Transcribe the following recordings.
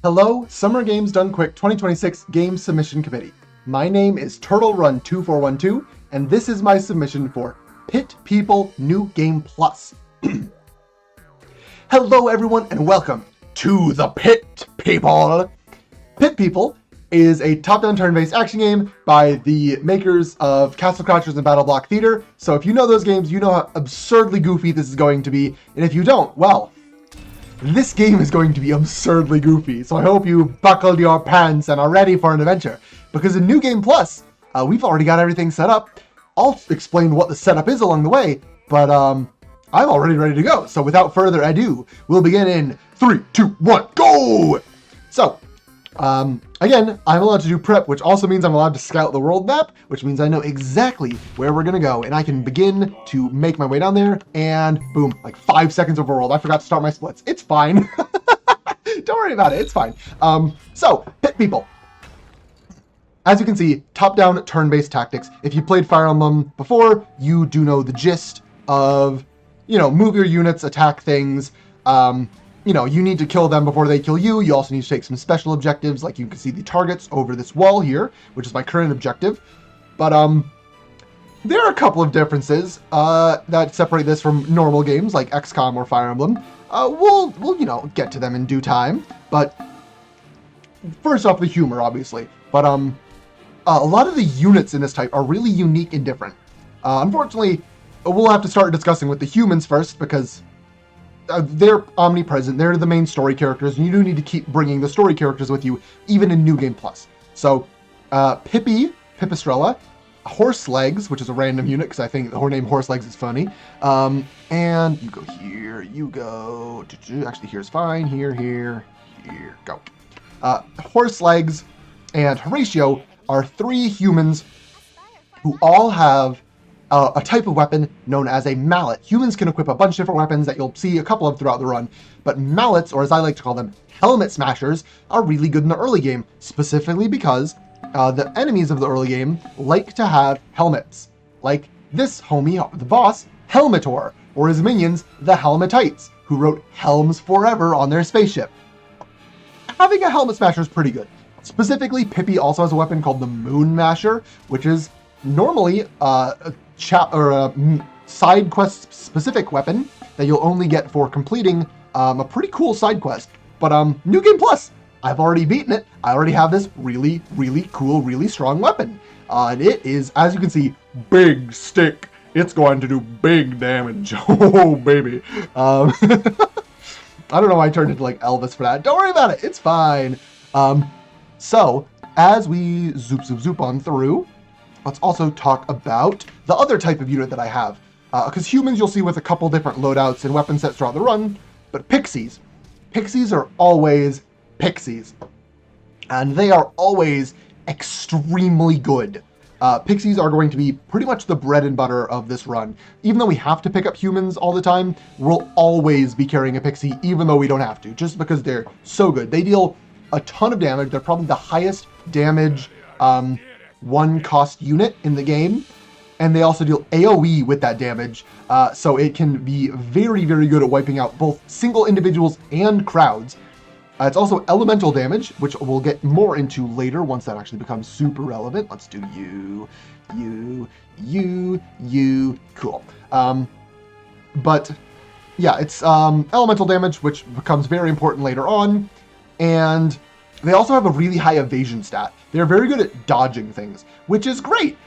Hello, Summer Games Done Quick 2026 Game Submission Committee. My name is Turtle Run 2412, and this is my submission for Pit People New Game Plus. Hello everyone, and welcome to the Pit People. Pit People is a top-down turn-based action game by the makers of Castle Crashers and Battle Block Theater. So if you know those games, you know how absurdly goofy this is going to be, and if you don't, well, this game is going to be absurdly goofy, so I hope you buckled your pants and are ready for an adventure. Because in New Game Plus, we've already got everything set up. I'll explain what the setup is along the way, but I'm already ready to go. So without further ado, we'll begin in 3, 2, 1, go! So, again, I'm allowed to do prep, which also means I'm allowed to scout the world map, which means I know exactly where we're gonna go, and I can begin to make my way down there, and boom, like 5 seconds overworld. I forgot to start my splits. It's fine. Don't worry about it, it's fine. So, Pit People. As you can see, top-down turn-based tactics. If you played Fire Emblem before, you do know the gist of, move your units, attack things, you need to kill them before they kill you. You also need to take some special objectives, like you can see the targets over this wall here, which is my current objective. But there are a couple of differences that separate this from normal games like XCOM or Fire Emblem. We'll get to them in due time. But first off, the humor, obviously. But a lot of the units in this type are really unique and different. Unfortunately, we'll have to start discussing with the humans first because they're omnipresent. They're the main story characters, and you do need to keep bringing the story characters with you, even in New Game Plus. So, Pipistrella, Horselegs, which is a random unit, because I think her name Horselegs is funny. And you go here, actually here's fine, here, go. Horselegs and Horatio are 3 humans who all have a type of weapon known as a mallet. Humans can equip a bunch of different weapons that you'll see a couple of throughout the run, but mallets, or as I like to call them, helmet smashers, are really good in the early game, specifically because the enemies of the early game like to have helmets. Like this homie, the boss, Helmetor, or his minions, the Helmetites, who wrote Helms Forever on their spaceship. Having a helmet smasher is pretty good. Specifically, Pippi also has a weapon called the Moon Masher, which is normally a side quest specific weapon that you'll only get for completing a pretty cool side quest. But New Game Plus, I've already beaten it. I already have this really, really cool, really strong weapon. And it is, as you can see, big stick. It's going to do big damage. Oh, baby. I don't know why I turned into like Elvis for that. Don't worry about it. It's fine. So, as we zoop on through, let's also talk about the other type of unit that I have. Because humans you'll see with a couple different loadouts and weapon sets throughout the run, but pixies. Pixies are always pixies. And they are always extremely good. Pixies are going to be pretty much the bread and butter of this run. Even though we have to pick up humans all the time, we'll always be carrying a pixie, even though we don't have to, just because they're so good. They deal a ton of damage. They're probably the highest damage one cost unit in the game, and they also deal AoE with that damage, so it can be very, very good at wiping out both single individuals and crowds. It's also elemental damage, which we'll get more into later once that actually becomes super relevant. Let's do you, cool. But yeah, it's elemental damage, which becomes very important later on, and they also have a really high evasion stat. They're very good at dodging things, which is great,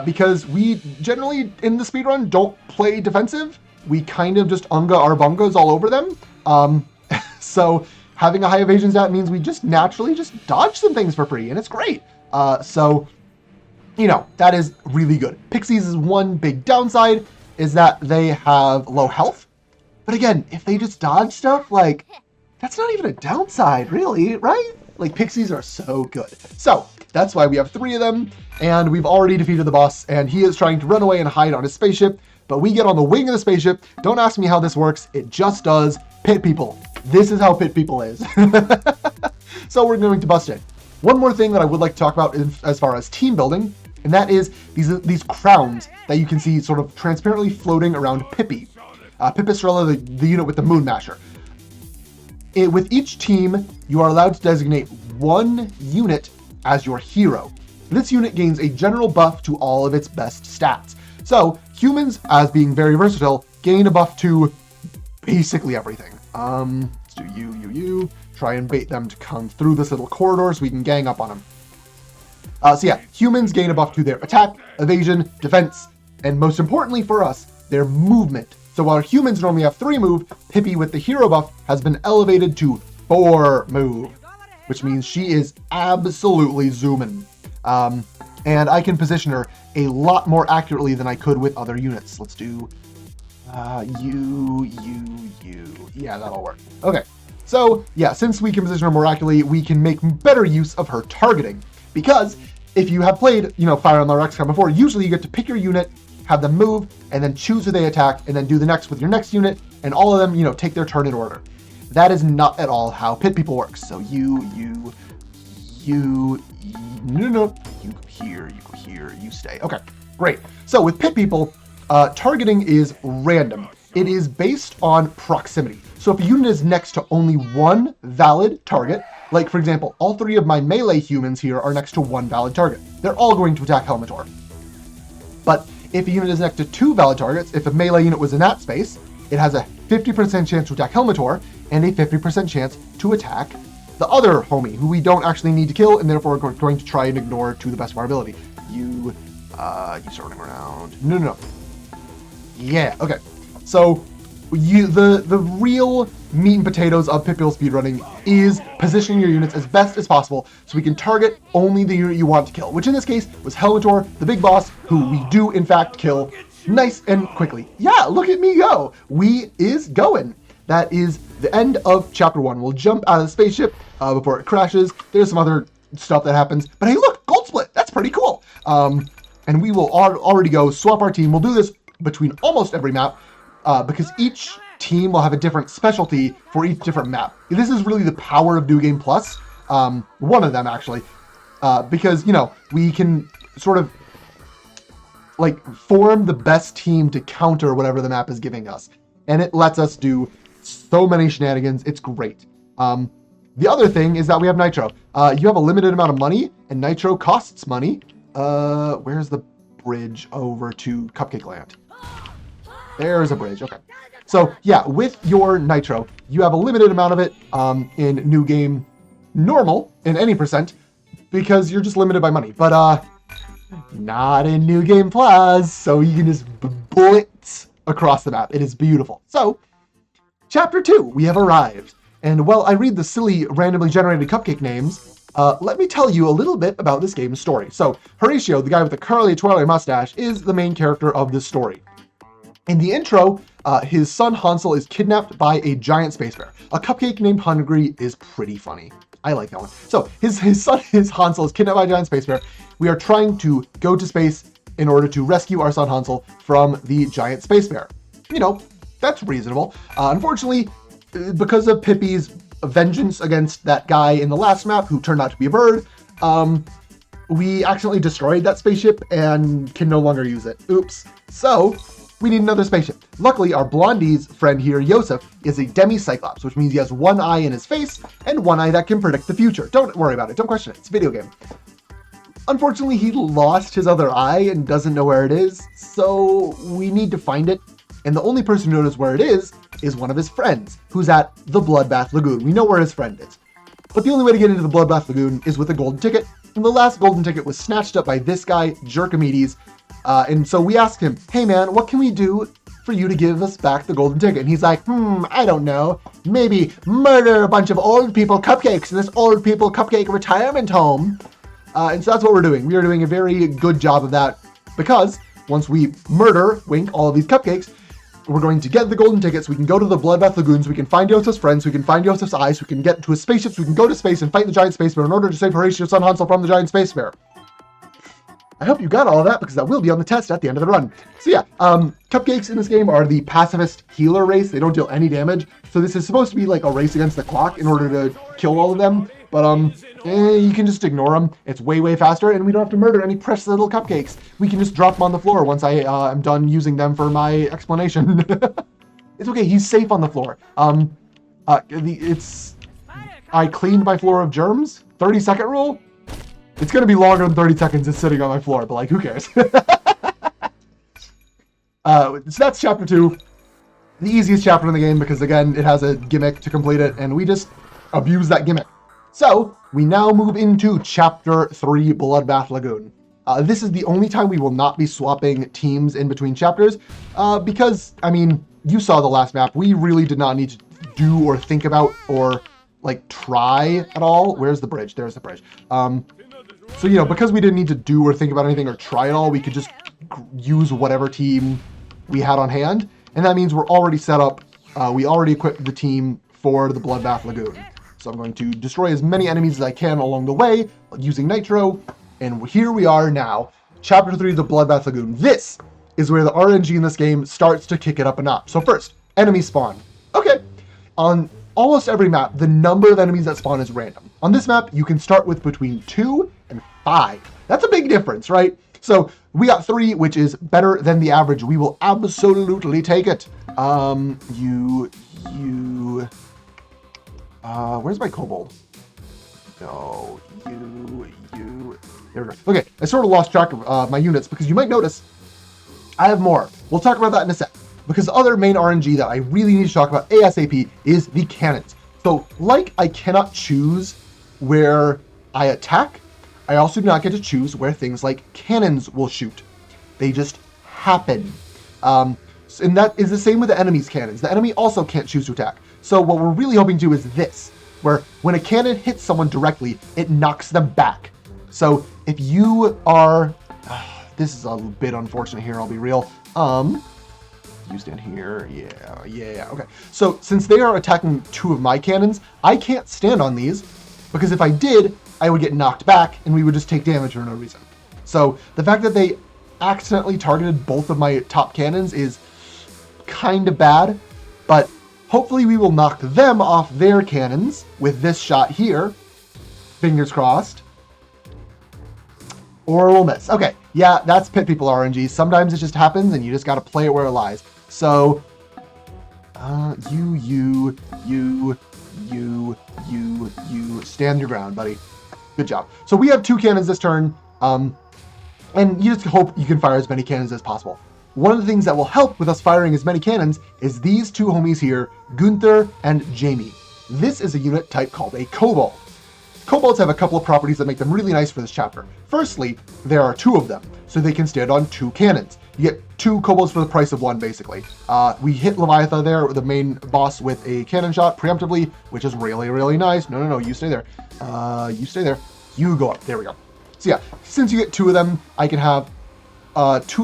because we generally, in the speedrun, don't play defensive. We kind of just unga our bungas all over them. So having a high evasion stat means we just naturally just dodge some things for free, and it's great. So, that is really good. Pixies' one big downside is that they have low health. But again, if they just dodge stuff, like, that's not even a downside, really, right? Like, pixies are so good. So, that's why we have 3 of them, and we've already defeated the boss, and he is trying to run away and hide on his spaceship, but we get on the wing of the spaceship. Don't ask me how this works. It just does. Pit People. This is how Pit People is. So we're going to bust in. One more thing that I would like to talk about as far as team building, and that is these crowns that you can see sort of transparently floating around Pippi. Pipistrella, the unit with the Moon Masher. With each team, you are allowed to designate one unit as your hero. This unit gains a general buff to all of its best stats. So humans, as being very versatile, gain a buff to basically everything. Let's do you. Try and bait them to come through this little corridor so we can gang up on them. So yeah, humans gain a buff to their attack, evasion, defense, and most importantly for us, their movement. So while humans normally have 3 move, Pippi with the hero buff has been elevated to 4 move, which means she is absolutely zooming. And I can position her a lot more accurately than I could with other units. Let's do you. Yeah, that'll work. Okay, so yeah, since we can position her more accurately, we can make better use of her targeting. Because if you have played, Fire Emblem XCOM before, usually you get to pick your unit, have them move, and then choose who they attack, and then do the next with your next unit, and all of them, take their turn in order. That is not at all how Pit People works. So no, you go here, you stay. Okay, great. So with Pit People, targeting is random. It is based on proximity. So if a unit is next to only one valid target, like for example, all 3 of my melee humans here are next to one valid target. They're all going to attack Helmetor. But if a unit is next to 2 valid targets, if a melee unit was in that space, it has a 50% chance to attack Helmetor and a 50% chance to attack the other homie, who we don't actually need to kill, and therefore we're going to try and ignore to the best of our ability. You start running around. No. Yeah, okay. So the real meat and potatoes of Pit People speedrunning is positioning your units as best as possible so we can target only the unit you want to kill, which in this case was Helmetor, the big boss, who we do in fact kill nice and quickly. Yeah, look at me go. We is going. That is the end of chapter 1. We'll jump out of the spaceship before it crashes. There's some other stuff that happens, but hey, look, gold split. That's pretty cool. And we will already go swap our team. We'll do this between almost every map because each team will have a different specialty for each different map. This is really the power of New Game Plus. One of them actually, because we can sort of like form the best team to counter whatever the map is giving us, and it lets us do so many shenanigans. It's great. The other thing is that we have Nitro. You have a limited amount of money, and Nitro costs money. Where's the bridge over to Cupcake Land? There's a bridge. Okay. So yeah, with your Nitro, you have a limited amount of it in New Game Normal in any percent because you're just limited by money. But not in New Game Plus, so you can just blitz across the map. It is beautiful. So, Chapter 2, we have arrived. And while I read the silly, randomly generated cupcake names, let me tell you a little bit about this game's story. So, Horatio, the guy with the curly twirly mustache, is the main character of this story. In the intro, his son Hansel is kidnapped by a giant space bear. A cupcake named Hungry is pretty funny. I like that one. So, his son Hansel is kidnapped by a giant space bear. We are trying to go to space in order to rescue our son Hansel from the giant space bear. That's reasonable. Unfortunately, because of Pippi's vengeance against that guy in the last map who turned out to be a bird, we accidentally destroyed that spaceship and can no longer use it. Oops. So, we need another spaceship. Luckily, our Blondie's friend here, Yosef, is a demi-cyclops, which means he has one eye in his face and one eye that can predict the future. Don't worry about it. Don't question it. It's a video game. Unfortunately, he lost his other eye and doesn't know where it is, so we need to find it. And the only person who knows where it is one of his friends, who's at the Bloodbath Lagoon. We know where his friend is. But the only way to get into the Bloodbath Lagoon is with a golden ticket, and the last golden ticket was snatched up by this guy, Jerkomedes. And so we asked him, hey man, what can we do for you to give us back the golden ticket? And he's like, I don't know. Maybe murder a bunch of old people cupcakes in this old people cupcake retirement home. And so that's what we're doing. We are doing a very good job of that because once we murder, wink, all of these cupcakes, we're going to get the golden tickets. We can go to the Bloodbath Lagoons. We can find Yosef's friends. We can find Yosef's eyes. We can get to his spaceships. We can go to space and fight the giant space bear in order to save Horatio's son Hansel from the giant space bear. I hope you got all of that because that will be on the test at the end of the run. So yeah, cupcakes in this game are the pacifist healer race. They don't deal any damage. So this is supposed to be like a race against the clock in order to kill all of them. But you can just ignore them. It's way, way faster, and we don't have to murder any precious little cupcakes. We can just drop them on the floor once I am done using them for my explanation. It's okay. He's safe on the floor. I cleaned my floor of germs. 30-second rule. It's gonna be longer than 30 seconds just sitting on my floor, but like, who cares? So that's chapter 2. The easiest chapter in the game because, again, it has a gimmick to complete it, and we just abuse that gimmick. So, we now move into chapter 3, Bloodbath Lagoon. This is the only time we will not be swapping teams in between chapters, because, I mean, you saw the last map. We really did not need to do or think about or, like, try at all. Where's the bridge? There's the bridge. So, you know, because we didn't need to do or think about anything or try at all, we could just use whatever team we had on hand. And that means we're already set up. We already equipped the team for the Bloodbath Lagoon. So I'm going to destroy as many enemies as I can along the way using Nitro. And here we are now. Chapter 3 of the Bloodbath Lagoon. This is where the RNG in this game starts to kick it up a notch. So first, enemy spawn. Okay. On almost every map, the number of enemies that spawn is random. On this map, you can start with between 2 and 5. That's a big difference, right? So we got 3, which is better than the average. We will absolutely take it. Where's my kobold? No, there we go. Okay, I sort of lost track of my units because you might notice I have more. We'll talk about that in a sec. Because the other main RNG that I really need to talk about ASAP is the cannons. So, like I cannot choose where I attack, I also do not get to choose where things like cannons will shoot. They just happen. And that is the same with the enemy's cannons. The enemy also can't choose to attack. So what we're really hoping to do is this, where when a cannon hits someone directly, it knocks them back. So if you are... this is a bit unfortunate here, I'll be real. You stand here. Yeah. Okay. So since they are attacking 2 of my cannons, I can't stand on these because if I did, I would get knocked back and we would just take damage for no reason. So the fact that they accidentally targeted both of my top cannons is kind of bad, but hopefully we will knock them off their cannons with this shot here. Fingers crossed. Or we'll miss. Okay, yeah, that's Pit People RNG. Sometimes it just happens and you just gotta play it where it lies. So, you stand your ground, buddy. Good job. So we have 2 cannons this turn, and you just hope you can fire as many cannons as possible. One of the things that will help with us firing as many cannons is these 2 homies here, Gunther and Jamie. This is a unit type called a Kobold. Kobolds have a couple of properties that make them really nice for this chapter. Firstly, there are 2 of them, so they can stand on 2 cannons. You get 2 Kobolds for the price of 1, basically. We hit Leviathan there, the main boss, with a cannon shot preemptively, which is really, really nice. No, you stay there. You stay there. You go up. There we go. So yeah, since you get 2 of them, I can have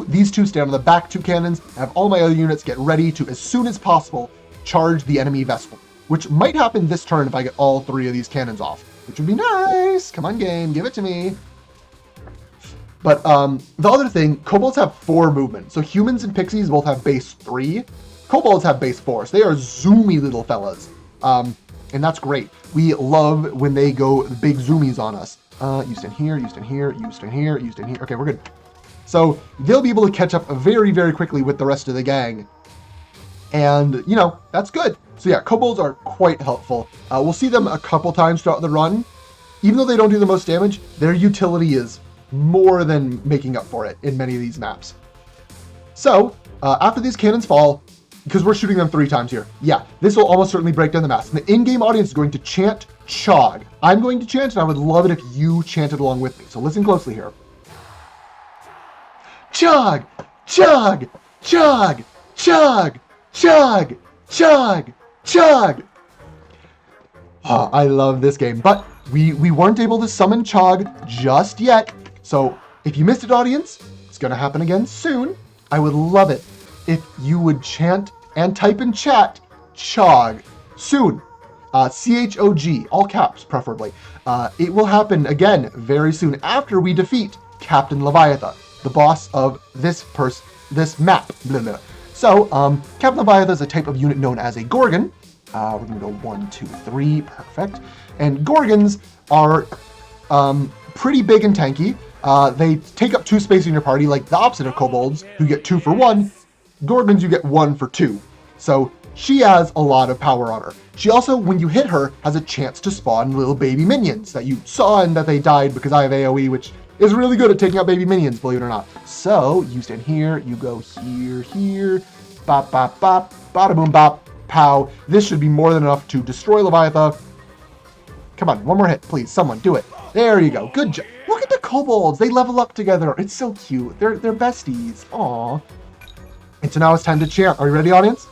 these 2 stand on the back 2 cannons, have all my other units get ready to, as soon as possible, charge the enemy vessel, which might happen this turn if I get all 3 of these cannons off. Which would be nice. Come on, game. Give it to me. But the other thing, Kobolds have 4 movement. So humans and pixies both have base 3. Kobolds have base 4. So they are zoomy little fellas. And that's great. We love when they go big zoomies on us. You stand here, you stand here, you stand here, you stand here. Okay, we're good. So they'll be able to catch up very, very quickly with the rest of the gang. And, you know, that's good. So yeah, Kobolds are quite helpful. We'll see them a couple times throughout the run. Even though they don't do the most damage, their utility is more than making up for it in many of these maps. So, after these cannons fall, because we're shooting them 3 times here, yeah, this will almost certainly break down the mask. And the in-game audience is going to chant CHOG. I'm going to chant, and I would love it if you chanted along with me. So listen closely here. CHOG! CHOG! CHOG! CHOG! CHOG! CHOG! CHOG! Oh, I love this game, but we weren't able to summon CHOG just yet. So if you missed it, audience, it's going to happen again soon. I would love it if you would chant and type in chat CHOG soon. CHOG, all caps preferably. It will happen again very soon after we defeat Captain Leviathan, the boss of this map. Blah, blah. So, Captain Leviathan is a type of unit known as a Gorgon. We're going to go 1, 2, 3. Perfect. And Gorgons are pretty big and tanky. They take up 2 space in your party, like the opposite of Kobolds, who get 2 for 1. Gorgons, you get 1 for 2. So she has a lot of power on her. She also, when you hit her, has a chance to spawn little baby minions that you saw and that they died because I have AoE, which is really good at taking out baby minions, believe it or not. So, you stand here, you go here, bop, bop, bop, bada boom, bop, pow. This should be more than enough to destroy Leviatha. Come on, one more hit, please, someone, do it. There you go, good job. Look at the kobolds, they level up together. It's so cute, they're besties, aww. And so now it's time to chant. Are you ready, audience?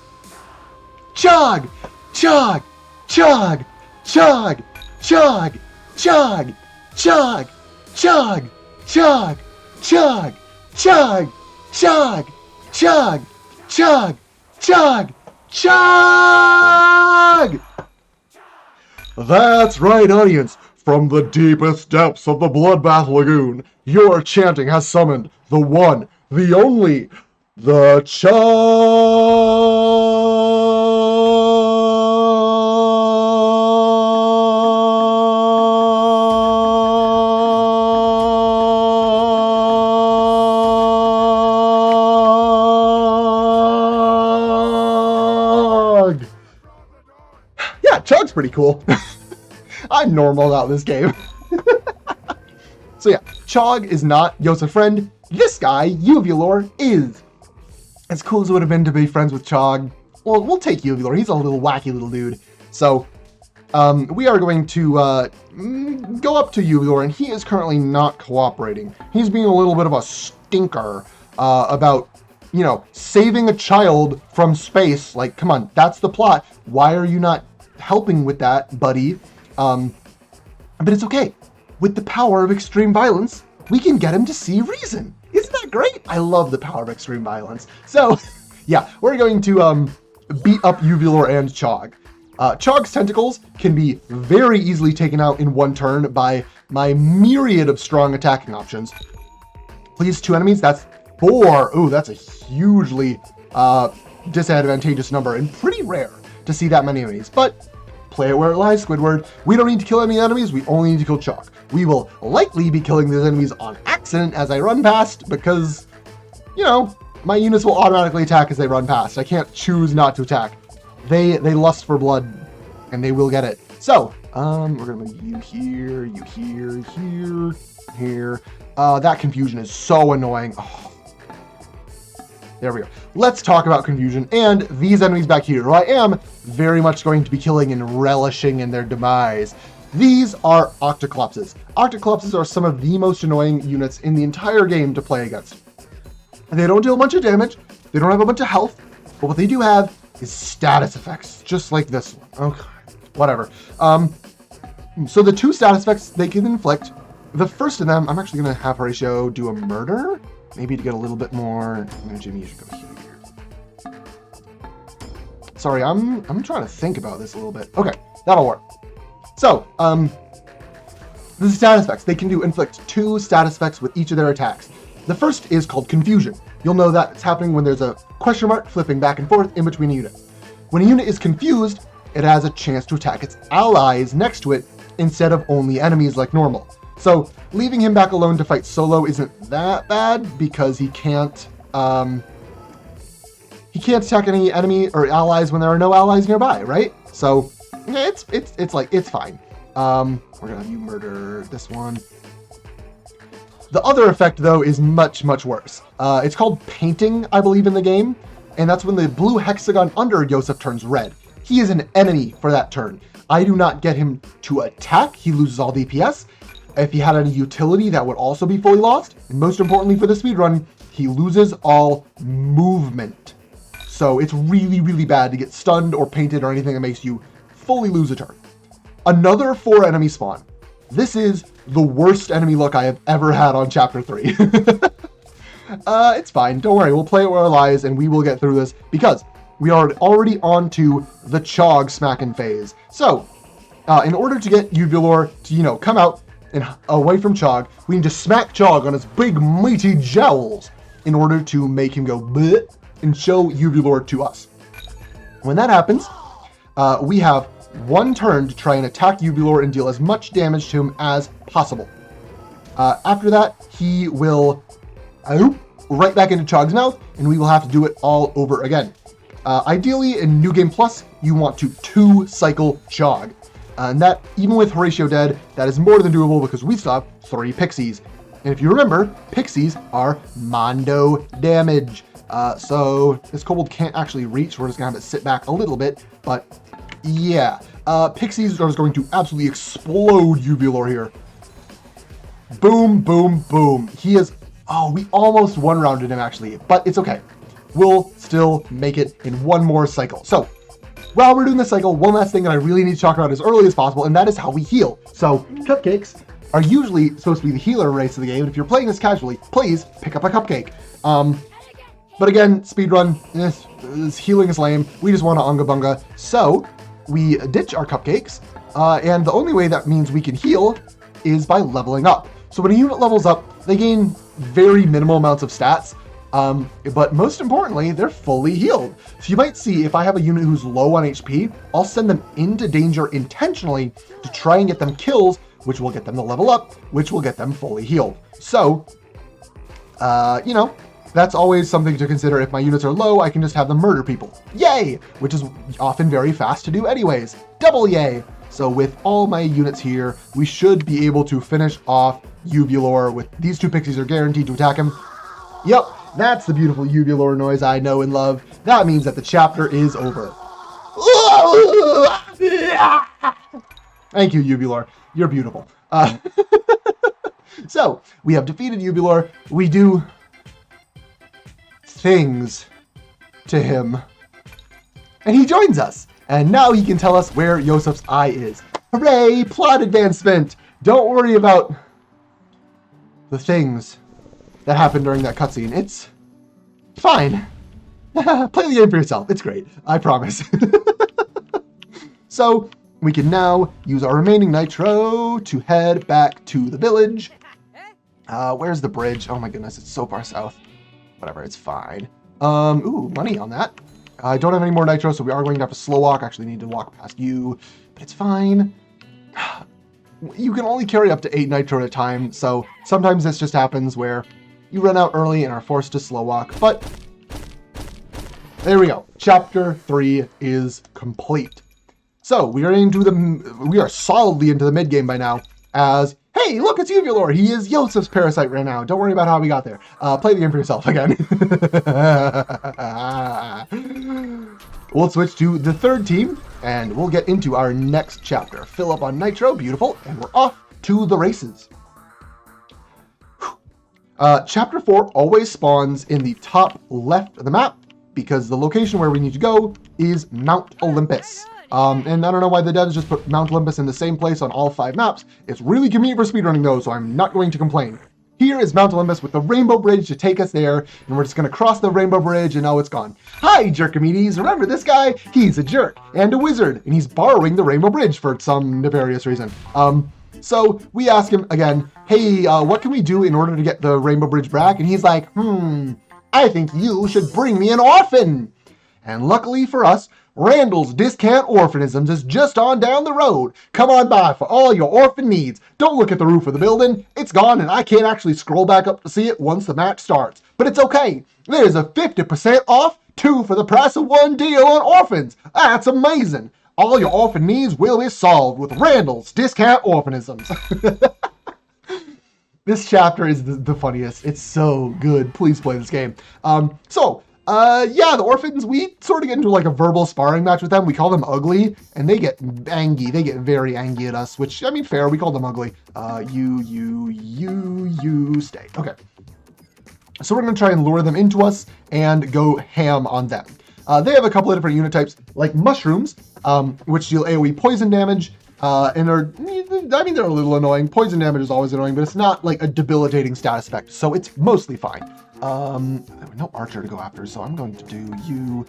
CHOG! CHOG! CHOG! CHOG! CHOG! CHOG! CHOG! CHOG! CHOG! CHOG! CHOG! CHOG! CHOG! CHOG! CHOG! CHOG! That's right, audience. From the deepest depths of the Bloodbath Lagoon, your chanting has summoned the one, the only, the CHOG! Yeah, CHOG's pretty cool. I'm normal about this game. So yeah, CHOG is not Yosef's friend. This guy, Uvulor, is. As cool as it would have been to be friends with CHOG, well, we'll take Uvulor. He's a little wacky little dude. So, we are going to go up to Uvulor, and he is currently not cooperating. He's being a little bit of a stinker about, you know, saving a child from space. Like, come on, that's the plot. Why are you not helping with that, buddy? But it's okay. With the power of extreme violence, we can get him to see reason. Isn't that great? I love the power of extreme violence. So, yeah, we're going to beat up Uvulor and CHOG. CHOG's tentacles can be very easily taken out in one turn by my myriad of strong attacking options. Please, 2 enemies, that's 4. Ooh, that's a hugely disadvantageous number and pretty rare to see that many enemies. But play it where it lies, Squidward. We don't need to kill any enemies, we only need to kill CHOG. We will likely be killing these enemies on accident as I run past because, you know, my units will automatically attack as they run past. I can't choose not to attack. They lust for blood, and they will get it. So, we're gonna move you here, here. That confusion is so annoying. Oh. There we go. Let's talk about confusion and these enemies back here, who I am very much going to be killing and relishing in their demise. These are Octoclopses. Octoclopses are some of the most annoying units in the entire game to play against. They don't deal a bunch of damage, they don't have a bunch of health, but what they do have is status effects, just like this one. Okay, whatever. So the 2 status effects they can inflict, the first of them, I'm actually going to have Horatio do a murder, maybe to get a little bit more. Jimmy, you should go here. Sorry, I'm trying to think about this a little bit. Okay, that'll work. So, the status effects. They can inflict 2 status effects with each of their attacks. The first is called Confusion. You'll know that it's happening when there's a question mark flipping back and forth in between a unit. When a unit is confused, it has a chance to attack its allies next to it instead of only enemies like normal. So, leaving him back alone to fight solo isn't that bad because he can't attack any enemy or allies when there are no allies nearby, right? So, yeah, it's fine. We're gonna have you murder this one. The other effect, though, is much, much worse. It's called painting, I believe, in the game, and that's when the blue hexagon under Yosef turns red. He is an enemy for that turn. I do not get him to attack. He loses all DPS. If he had any utility, that would also be fully lost. And most importantly for the speedrun, he loses all movement. So it's really, really bad to get stunned or painted or anything that makes you fully lose a turn. Another 4 enemy spawn. This is the worst enemy look I have ever had on Chapter 3. It's fine. Don't worry. We'll play it where it lies, and we will get through this because we are already on to the CHOG smacking phase. So, in order to get Uvulor to, you know, come out and away from CHOG, we need to smack CHOG on his big, meaty jowls in order to make him go bleh and show Uvulor to us. When that happens, we have 1 turn to try and attack Uvulor and deal as much damage to him as possible. After that, he will right back into CHOG's mouth, and we will have to do it all over again. Ideally, in New Game Plus, you want to 2-cycle CHOG. And that, even with Horatio dead, that is more than doable because we still have 3 Pixies. And if you remember, Pixies are Mondo damage. So this Kobold can't actually reach. We're just going to have it sit back a little bit. But yeah, Pixies are just going to absolutely explode Uvulor here. Boom, boom, boom. He is... Oh, we almost one-rounded him, actually. But it's okay. We'll still make it in one more cycle. So while we're doing this cycle, one last thing that I really need to talk about as early as possible, and that is how we heal. So cupcakes are usually supposed to be the healer race of the game. And if you're playing this casually, please pick up a cupcake. But again, speedrun, this healing is lame. We just want to unga bunga. So we ditch our cupcakes. And the only way that means we can heal is by leveling up. So when a unit levels up, they gain very minimal amounts of stats. But most importantly, they're fully healed. So you might see if I have a unit who's low on HP, I'll send them into danger intentionally to try and get them kills, which will get them to level up, which will get them fully healed. So, you know, that's always something to consider. If my units are low, I can just have them murder people. Yay! Which is often very fast to do anyways. Double yay! So with all my units here, we should be able to finish off Uvulor with these 2 Pixies are guaranteed to attack him. Yep, that's the beautiful Uvulor noise I know and love. That means that the chapter is over. Thank you, Uvulor. You're beautiful. So, we have defeated Uvulor. We do things to him. And he joins us. And now he can tell us where Yosef's eye is. Hooray! Plot advancement! Don't worry about the things that happened during that cutscene. It's fine. Play the game for yourself. It's great. I promise. So, we can now use our remaining nitro to head back to the village. Where's the bridge? Oh my goodness, it's so far south. Whatever, it's fine. Ooh, money on that. I don't have any more nitro, so we are going to have to slow walk. Actually need to walk past you, but it's fine. You can only carry up to 8 nitro at a time, so sometimes this just happens where you run out early and are forced to slow walk, but there we go. Chapter 3 is complete. So we are solidly into the mid game by now. As hey, look, it's Uvulor. He is Yosef's parasite right now. Don't worry about how we got there. Play the game for yourself again. We'll switch to the 3rd team, and we'll get into our next chapter. Fill up on nitro, beautiful, and we're off to the races. Chapter 4 always spawns in the top left of the map because the location where we need to go is Mount Olympus. And I don't know why the devs just put Mount Olympus in the same place on all 5 maps. It's really convenient for speedrunning though, so I'm not going to complain. Here is Mount Olympus with the Rainbow Bridge to take us there, and we're just going to cross the Rainbow Bridge, and now it's gone. Hi, Jerkomedes! Remember this guy? He's a jerk and a wizard, and he's borrowing the Rainbow Bridge for some nefarious reason. So we ask him again, hey, what can we do in order to get the Rainbow Bridge back? And he's like, I think you should bring me an orphan. And luckily for us, Randall's Discount Orphanisms is just on down the road. Come on by for all your orphan needs. Don't look at the roof of the building. It's gone and I can't actually scroll back up to see it once the match starts. But it's okay. There's a 50% off, 2 for the price of 1 deal on orphans. That's amazing. All your orphan needs will be solved with Randall's Discount Orphanisms. This chapter is the funniest. It's so good. Please play this game. Yeah, the orphans, we sort of get into like a verbal sparring match with them. We call them ugly, and they get angry. They get very angry at us, which, I mean, fair. We call them ugly. You stay. Okay. So we're going to try and lure them into us and go ham on them. They have a couple of different unit types, like mushrooms, which deal AoE poison damage, and they're a little annoying. Poison damage is always annoying, but it's not like a debilitating status effect, so it's mostly fine. No archer to go after, so I'm going to do you,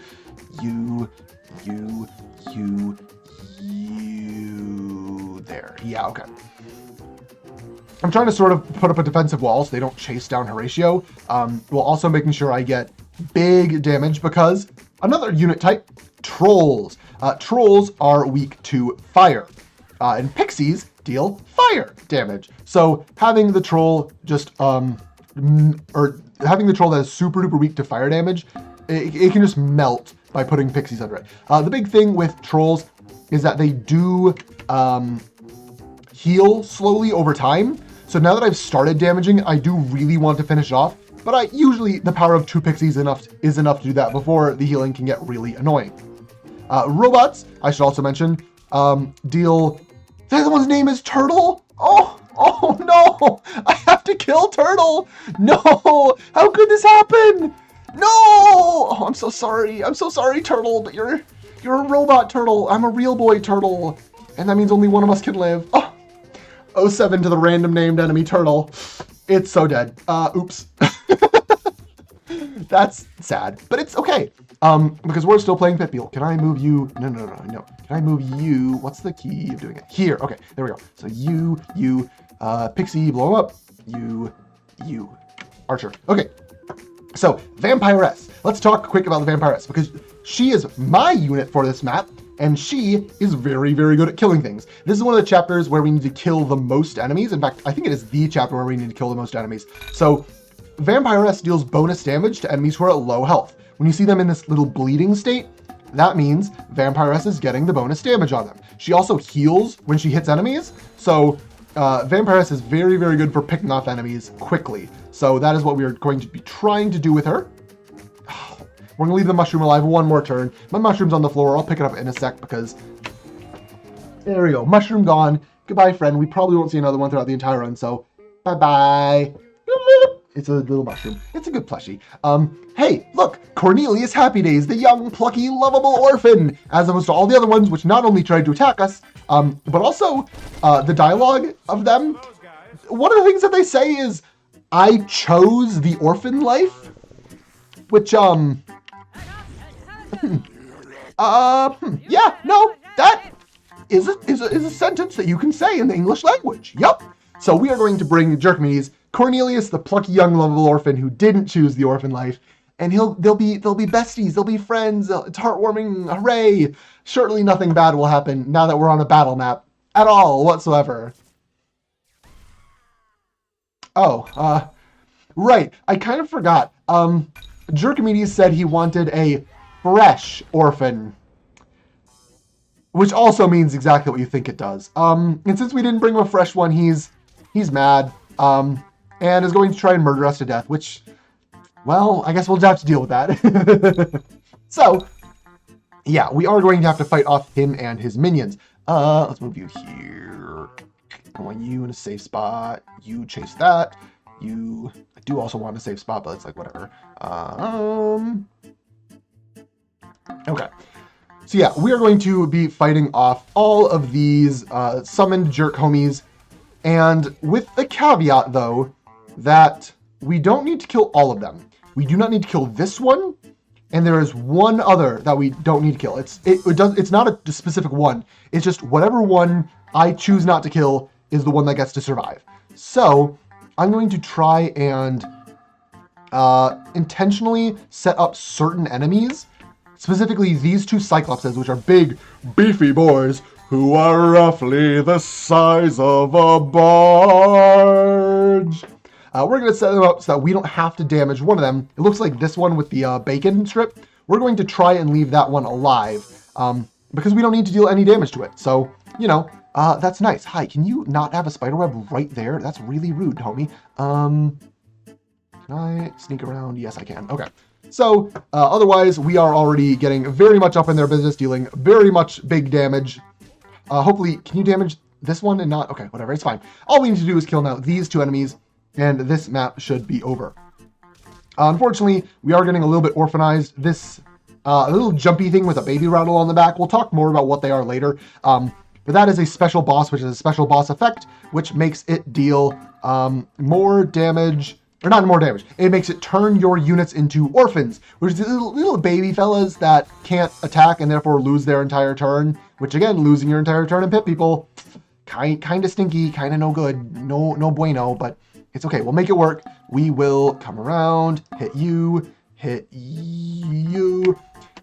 there. Yeah, okay. I'm trying to sort of put up a defensive wall so they don't chase down Horatio, while also making sure I get big damage because another unit type, trolls. Trolls are weak to fire, and pixies deal fire damage. So having the troll just, or having the troll that is super duper weak to fire damage, it can just melt by putting pixies under it. The big thing with trolls is that they do heal slowly over time. So now that I've started damaging, I do really want to finish it off. But usually the power of 2 pixies is enough to do that before the healing can get really annoying. Robots, I should also mention, deal... The other one's name is Turtle? Oh no! I have to kill Turtle! No! How could this happen? No! Oh, I'm so sorry. I'm so sorry, Turtle, but you're a robot turtle. I'm a real boy turtle. And that means only one of us can live. Oh, 07 to the random named enemy Turtle. It's so dead. Oops. That's sad, but it's okay. Because we're still playing Pit People. Can I move you? No. Can I move you? What's the key of doing it? Here. Okay, there we go. So you, Pixie, blow up. You, Archer. Okay. So, Vampiress. Let's talk quick about the Vampiress, because she is my unit for this map, and she is very, very good at killing things. This is one of the chapters where we need to kill the most enemies. In fact, I think it is the chapter where we need to kill the most enemies. So, Vampiress deals bonus damage to enemies who are at low health. When you see them in this little bleeding state, that means Vampiress is getting the bonus damage on them. She also heals when she hits enemies, so Vampiress is very, very good for picking off enemies quickly. So that is what we are going to be trying to do with her. We're going to leave the mushroom alive one more turn. My mushroom's on the floor. I'll pick it up in a sec because... There we go. Mushroom gone. Goodbye, friend. We probably won't see another one throughout the entire run, so bye-bye. It's a little mushroom. It's a good plushie. Hey, look, Cornelius Happy Days, the young, plucky, lovable orphan, as opposed to all the other ones which not only tried to attack us, but also the dialogue of them. One of the things that they say is, I chose the orphan life, which, yeah, no, that is a sentence that you can say in the English language. Yep. So we are going to bring Jerkmedes, Cornelius, the plucky young lovable orphan who didn't choose the orphan life, and they'll be besties, they'll be friends. It's heartwarming, hooray! Surely nothing bad will happen now that we're on a battle map at all whatsoever. Oh, right. I kind of forgot. Jerkmedes said he wanted a fresh orphan, which also means exactly what you think it does. And since we didn't bring him a fresh one, he's mad. And is going to try and murder us to death, which, well, I guess we'll have to deal with that. So, yeah, we are going to have to fight off him and his minions. Let's move you here. I want you in a safe spot. You chase that. I do also want a safe spot, but it's like, whatever. Okay. So, yeah, we are going to be fighting off all of these summoned jerk homies. And with the caveat, though, that we don't need to kill all of them. We do not need to kill this one, and there is one other that we don't need to kill. It's not a specific one. It's just whatever one I choose not to kill is the one that gets to survive. So I'm going to try and intentionally set up certain enemies, specifically these 2 Cyclopses, which are big, beefy boys who are roughly the size of a barge. We're going to set them up so that we don't have to damage one of them. It looks like this one with the bacon strip. We're going to try and leave that one alive because we don't need to deal any damage to it. So, you know, that's nice. Hi, can you not have a spiderweb right there? That's really rude, homie. Can I sneak around? Yes, I can. Okay. So, otherwise, we are already getting very much up in their business, dealing very much big damage. Hopefully, can you damage this one and not? Okay, whatever, it's fine. All we need to do is kill now these 2 enemies, and this map should be over. Unfortunately, we are getting a little bit orphanized. This little jumpy thing with a baby rattle on the back, we'll talk more about what they are later. But that is a special boss, which is a special boss effect, which makes it deal more damage, or not more damage. It makes it turn your units into orphans, which is little baby fellas that can't attack and therefore lose their entire turn, which again, losing your entire turn in Pit People, kind of stinky, kind of no good, no bueno, but it's okay. We'll make it work. We will come around, hit you, and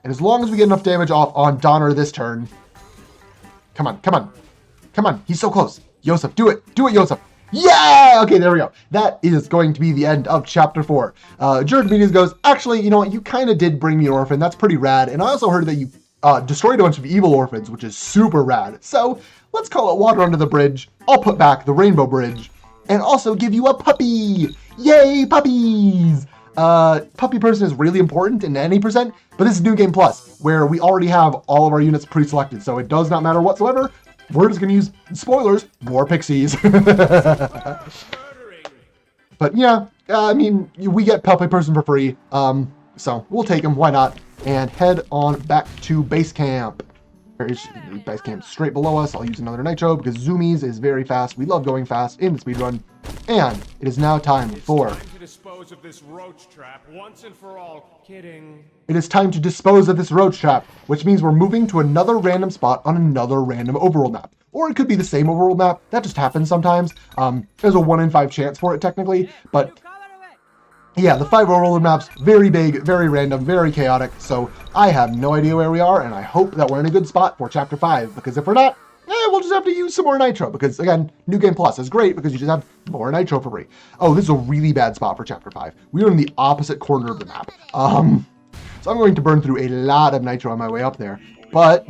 as long as we get enough damage off on Donner this turn, come on. He's so close. Yosef, do it, Yosef. Yeah! Okay, there we go. That is going to be the end of Chapter 4. Jared Medias goes, actually, you know what? You kind of did bring me an orphan. That's pretty rad. And I also heard that you destroyed a bunch of evil orphans, which is super rad. So let's call it water under the bridge. I'll put back the rainbow bridge and also give you a puppy. Yay, puppies! Puppy person is really important in any percent, but this is New Game Plus, where we already have all of our units pre-selected, so it does not matter whatsoever. We're just going to use, spoilers, more pixies. But yeah, I mean, we get Puppy Person for free, so we'll take him, why not, and head on back to base camp. There's base camp straight below us. I'll use another Nitro because Zoomies is very fast. We love going fast in the speedrun. And it is now time for... to dispose of this roach trap once and for all. Kidding. It is time to dispose of this roach trap, which means we're moving to another random spot on another random overworld map. Or it could be the same overworld map. That just happens sometimes. There's a 1 in 5 chance for it technically, but yeah, the 5 overworld maps, very big, very random, very chaotic, so I have no idea where we are, and I hope that we're in a good spot for Chapter 5, because if we're not, we'll just have to use some more Nitro, because again, New Game Plus is great because you just have more Nitro for free. Oh, this is a really bad spot for Chapter 5. We are in the opposite corner of the map. So I'm going to burn through a lot of Nitro on my way up there, but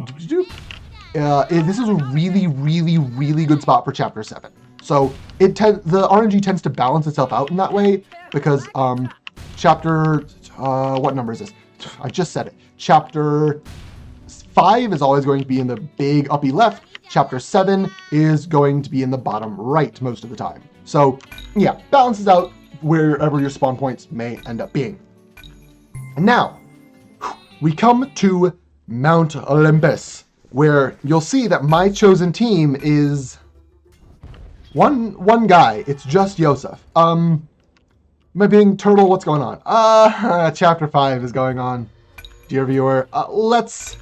this is a really, really, really good spot for Chapter 7. So the RNG tends to balance itself out in that way because Chapter, what number is this? I just said it. Chapter 5 is always going to be in the big uppy left. Chapter 7 is going to be in the bottom right most of the time. So yeah, balances out wherever your spawn points may end up being. And now we come to Mount Olympus, where you'll see that my chosen team is one guy. It's just Yosef. Am I being turtle? What's going on? Chapter 5 is going on, dear viewer. Let's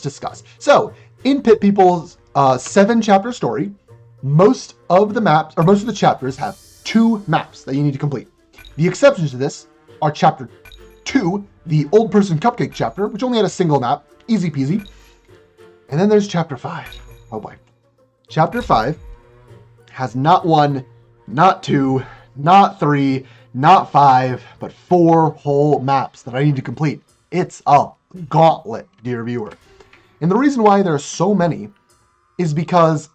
discuss. So, in Pit People's 7-chapter story, most of the chapters have 2 maps that you need to complete. The exceptions to this are Chapter 2, the Old Person Cupcake chapter, which only had a single map, easy peasy. And then there's Chapter 5. Oh boy. Chapter 5 has not 1, not 2, not 3, not 5, but 4 whole maps that I need to complete. It's a gauntlet, dear viewer. And the reason why there are so many is because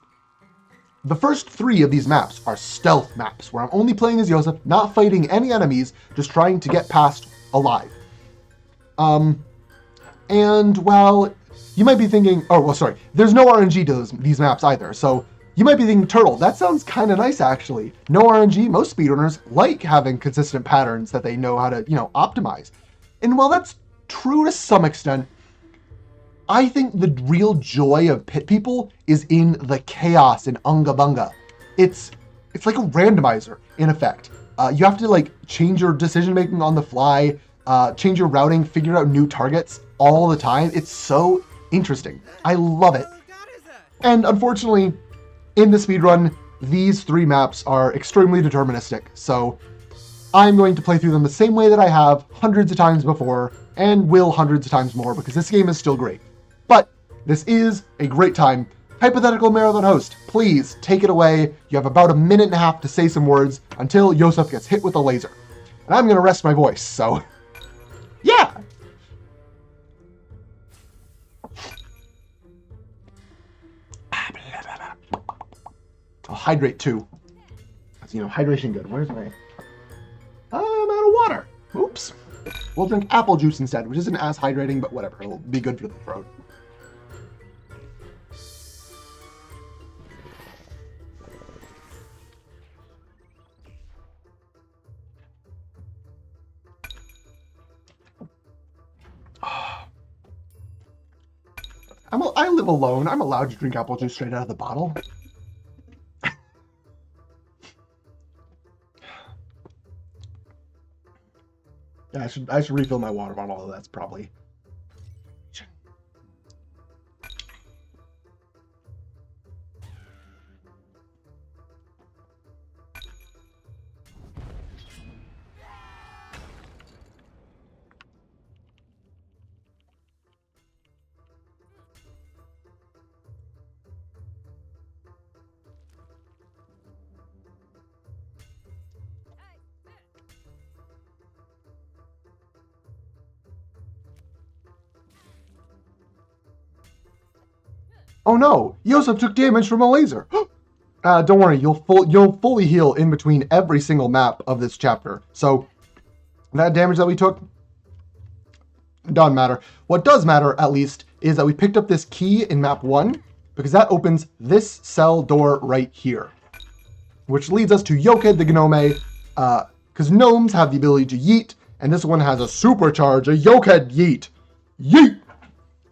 the first 3 of these maps are stealth maps, where I'm only playing as Yosef, not fighting any enemies, just trying to get past alive. And while you might be thinking, oh, well, sorry, there's no RNG to these maps either, so you might be thinking, Turtle, that sounds kind of nice, actually. No RNG, most speedrunners like having consistent patterns that they know how to, optimize. And while that's true to some extent, I think the real joy of Pit People is in the chaos in Unga Bunga. It's like a randomizer, in effect. You have to, change your decision-making on the fly, change your routing, figure out new targets all the time. It's so interesting. I love it. And unfortunately, in the speedrun, these 3 maps are extremely deterministic, so I'm going to play through them the same way that I have hundreds of times before, and will hundreds of times more, because this game is still great. But this is a great time. Hypothetical marathon host, please take it away. You have about 1.5 minutes to say some words until Yosef gets hit with a laser. And I'm going to rest my voice, so yeah! I'll hydrate too. That's, hydration good. Where's my... I'm out of water. Oops. We'll drink apple juice instead, which isn't as hydrating, but whatever. It'll be good for the throat. I live alone. I'm allowed to drink apple juice straight out of the bottle. Yeah, I should refill my water bottle, although that's probably... Oh no, Yosef took damage from a laser. Don't worry, you'll fully heal in between every single map of this chapter. So that damage that we took doesn't matter. What does matter, at least, is that we picked up this key in map 1, because that opens this cell door right here, which leads us to Yoked the Gnome, because gnomes have the ability to yeet, and this one has a supercharge, a Yoked yeet. Yeet!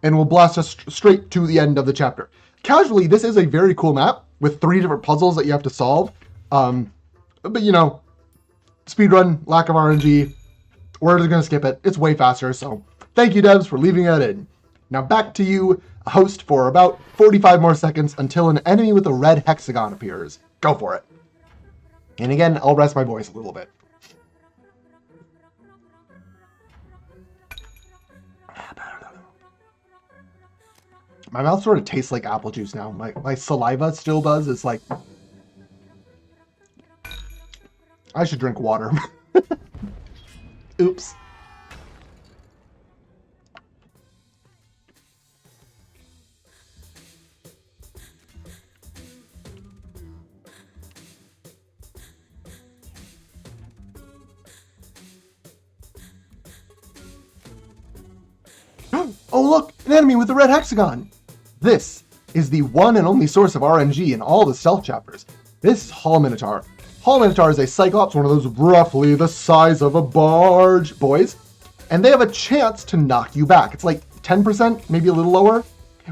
And will blast us straight to the end of the chapter. Casually, this is a very cool map with 3 different puzzles that you have to solve. But you know, speedrun, lack of RNG, we're just going to skip it. It's way faster, so thank you, devs, for leaving that in. Now back to you, host, for about 45 more seconds until an enemy with a red hexagon appears. Go for it. And again, I'll rest my voice a little bit. My mouth sort of tastes like apple juice now. My saliva still does. It's like, I should drink water. Oops. Oh look, an enemy with a red hexagon! This is the one and only source of RNG in all the stealth chapters. This is Hall Minotaur. Hall Minotaur is a Cyclops, one of those roughly the size of a barge boys, and they have a chance to knock you back. It's like 10%, maybe a little lower.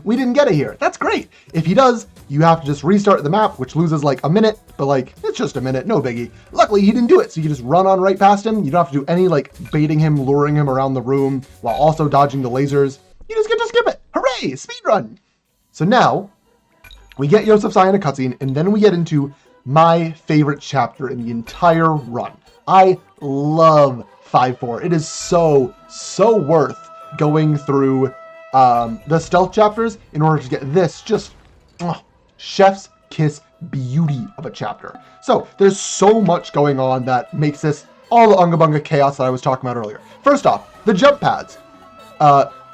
We didn't get it here. That's great. If he does, you have to just restart the map, which loses like a minute, but like, it's just a minute, no biggie. Luckily, he didn't do it, so you can just run on right past him. You don't have to do any like baiting him, luring him around the room while also dodging the lasers. You just get to skip it. Hooray, speedrun. So now, we get Yosef's eye in a cutscene, and then we get into my favorite chapter in the entire run. I love 5-4. It is so worth going through the stealth chapters in order to get this just chef's kiss beauty of a chapter. So there's so much going on that makes this all the Unga Bunga chaos that I was talking about earlier. First off, the jump pads.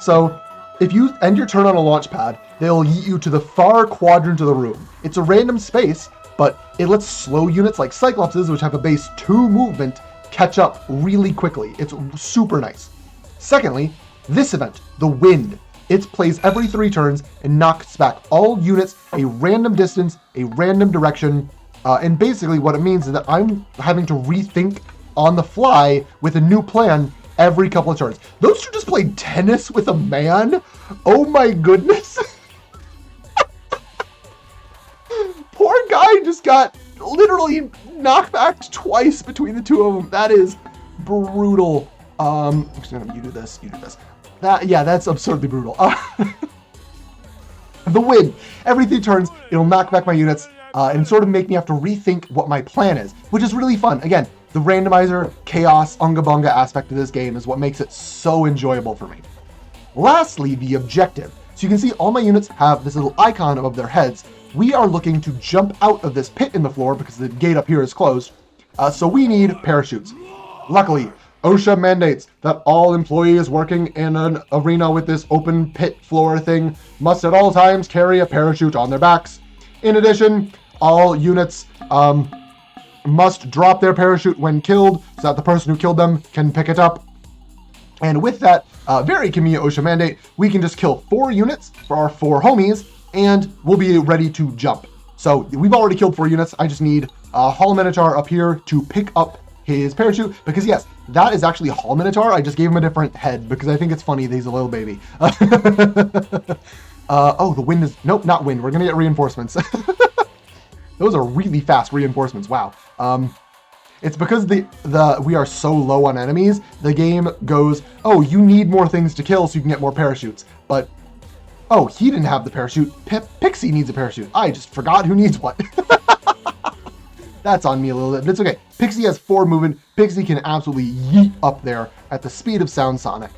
So if you end your turn on a launch pad, they'll yeet you to the far quadrant of the room. It's a random space, but it lets slow units like Cyclopses, which have a base 2 movement, catch up really quickly. It's super nice. Secondly, this event, the wind. It plays every 3 turns and knocks back all units a random distance, a random direction, and basically what it means is that I'm having to rethink on the fly with a new plan every couple of turns. Those 2 just played tennis with a man? Oh my goodness. Poor guy just got literally knocked back twice between the 2 of them. That is brutal. You do this, you do this. That's absurdly brutal. The wind. Every 3 turns, it'll knock back my units and sort of make me have to rethink what my plan is, which is really fun. Again, the randomizer, chaos, Unga Bunga aspect of this game is what makes it so enjoyable for me. Lastly, the objective. So you can see all my units have this little icon above their heads. We are looking to jump out of this pit in the floor because the gate up here is closed. So we need parachutes. Luckily, OSHA mandates that all employees working in an arena with this open pit floor thing must at all times carry a parachute on their backs. In addition, all units must drop their parachute when killed so that the person who killed them can pick it up. And with that very convenient OSHA mandate, we can just kill 4 units for our 4 homies and we'll be ready to jump. So we've already killed 4 units. I just need Hall Minotaur up here to pick up his parachute, because yes, that is actually Hall Minotaur. I just gave him a different head because I think it's funny that he's a little baby. Oh, the wind is, nope, not wind. We're gonna get reinforcements. Those are really fast reinforcements. Wow. It's because we are so low on enemies. The game goes, oh, you need more things to kill so you can get more parachutes. But oh, he didn't have the parachute. Pixie needs a parachute. I just forgot who needs what. That's on me a little bit, but it's okay. Pixie has 4 movement. Pixie can absolutely yeet up there at the speed of sound Sonic.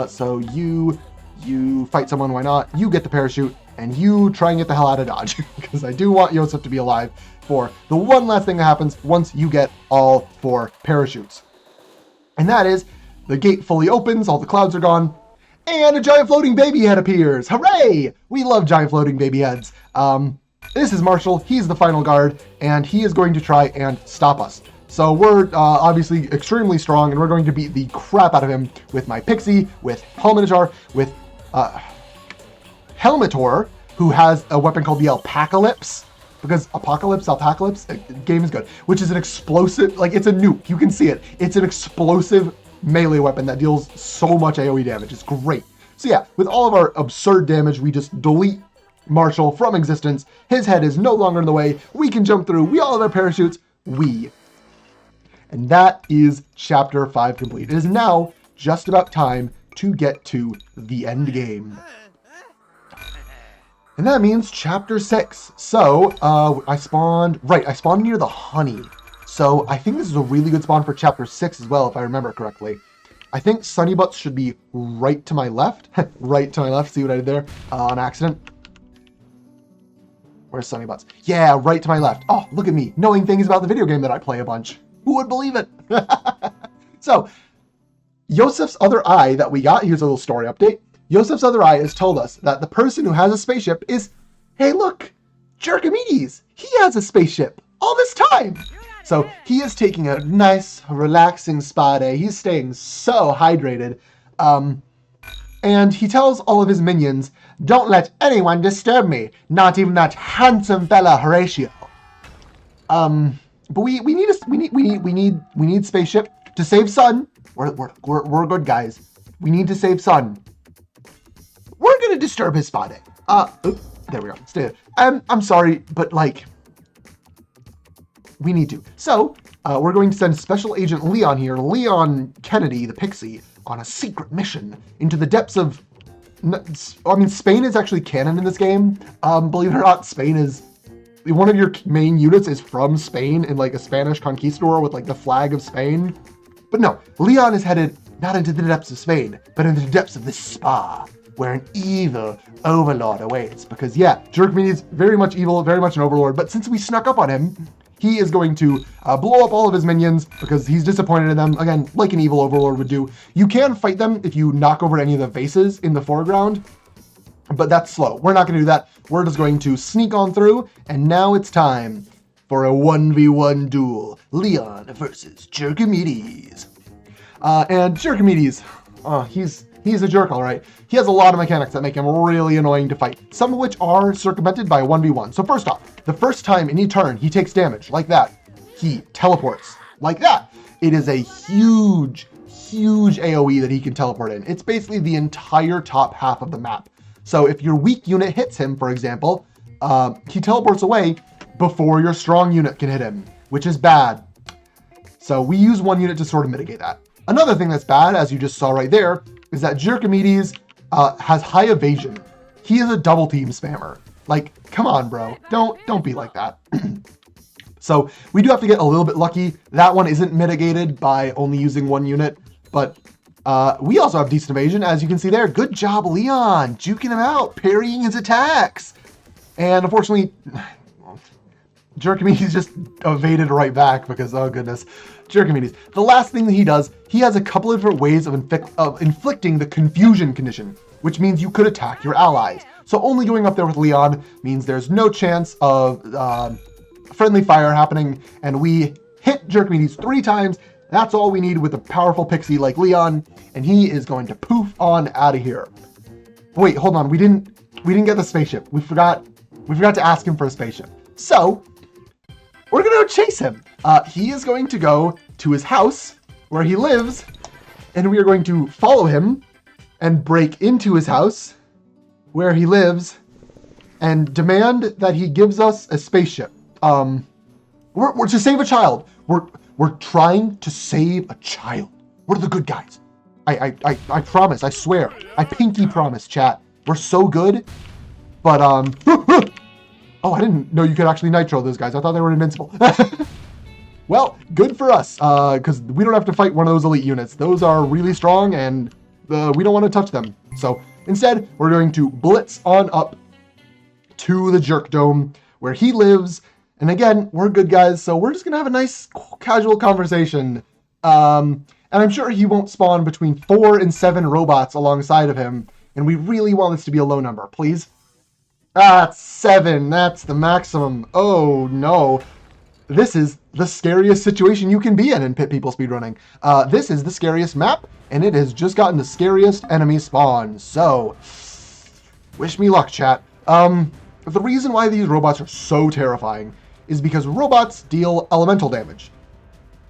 So you fight someone, why not? You get the parachute, and you try and get the hell out of Dodge, because I do want Yosef to be alive for the one last thing that happens once you get all 4 parachutes. And that is, the gate fully opens, all the clouds are gone, And a giant floating baby head appears. Hooray! We love giant floating baby heads. This is Marshall. He's the final guard, and he is going to try and stop us. So we're obviously extremely strong, and we're going to beat the crap out of him with my Pixie, with Helminitar, with Helmitor, who has a weapon called the Alpacalypse, because Alpacalypse, game is good, which is an explosive, like it's a nuke, you can see it. It's an explosive melee weapon that deals so much AoE damage. It's great. So yeah, with all of our absurd damage, we just delete Marshall from existence. His head is no longer in the way. We can jump through. We all have our parachutes. And that is Chapter 5 complete. It is now just about time to get to the end game. And that means Chapter 6. So, I spawned near the honey. So, I think this is a really good spawn for Chapter 6 as well, if I remember correctly. I think Sunny Butts should be right to my left. Right to my left, see what I did there? On accident. Where's Sunny Butts? Yeah, right to my left. Oh, look at me, knowing things about the video game that I play a bunch. Who would believe it? So, Yosef's other eye that we got, here's a little story update. Yosef's other eye has told us that the person who has a spaceship is, hey look, Jerkomedes. He has a spaceship all this time. So he is taking a nice, relaxing spa day. He's staying so hydrated. And he tells all of his minions, don't let anyone disturb me. Not even that handsome fella Horatio. But we need spaceship to save Sun. We're good guys. We need to save Sun. We're gonna disturb his spa day. There we go. Stay. I'm sorry, but like, we need to. So we're going to send Special Agent Leon here, Leon Kennedy, the Pixie, on a secret mission into the depths of. I mean, Spain is actually canon in this game. Believe it or not, Spain is. One of your main units is from Spain in like a Spanish conquistador with like the flag of Spain. But no, Leon is headed not into the depths of Spain, but into the depths of this spa, where an evil overlord awaits. Because yeah, Jerkomedes is very much evil, very much an overlord, but since we snuck up on him, he is going to blow up all of his minions because he's disappointed in them, again, like an evil overlord would do. You can fight them if you knock over any of the vases in the foreground, but that's slow. We're not going to do that. We're just going to sneak on through, and now it's time for a 1v1 duel. Leon versus Jerkomedes. And Jerkomedes, he's a jerk, all right. He has a lot of mechanics that make him really annoying to fight, some of which are circumvented by a 1v1. So first off, the first time any turn he takes damage, like that, he teleports, like that. It is a huge AoE that he can teleport in. It's basically the entire top half of the map. So if your weak unit hits him, for example, he teleports away before your strong unit can hit him, which is bad. So we use one unit to sort of mitigate that. Another thing that's bad, as you just saw right there, is that Jerkomedes has high evasion. He is a double team spammer. Like, come on, bro. Don't be like that. So we do have to get a little bit lucky. That one isn't mitigated by only using one unit, but we also have decent evasion, as you can see there. Good job, Leon, juking him out, parrying his attacks. And unfortunately, Jerkomedes just evaded right back because, oh goodness, Jerkomedes. The last thing that he does, he has a couple of different ways of inflicting the confusion condition, which means you could attack your allies. So only going up there with Leon means there's no chance of friendly fire happening, and we hit Jerkomedes 3 times. That's all we need with a powerful pixie like Leon, and he is going to poof on out of here. Wait, hold on, we didn't get the spaceship. We forgot to ask him for a spaceship. So we're gonna go chase him. He is going to go to his house where he lives, and we are going to follow him and break into his house where he lives and demand that he gives us a spaceship. We're to save a child. We're trying to save a child. We're the good guys. I promise, I swear. I pinky promise, chat. We're so good. But, oh, I didn't know you could actually nitro those guys. I thought they were invincible. Well, good for us, because we don't have to fight one of those elite units. Those are really strong, and we don't want to touch them. So instead, we're going to blitz on up to the Jerk Dome, where he lives. And again, we're good guys, so we're just going to have a nice, casual conversation. And And I'm sure he won't spawn between 4 and 7 robots alongside of him. And we really want this to be a low number, please. Ah, it's 7. That's the maximum. Oh, no. This is the scariest situation you can be in Pit People speedrunning. This is the scariest map, and it has just gotten the scariest enemy spawn. So, wish me luck, chat. The reason why these robots are so terrifying is because robots deal elemental damage.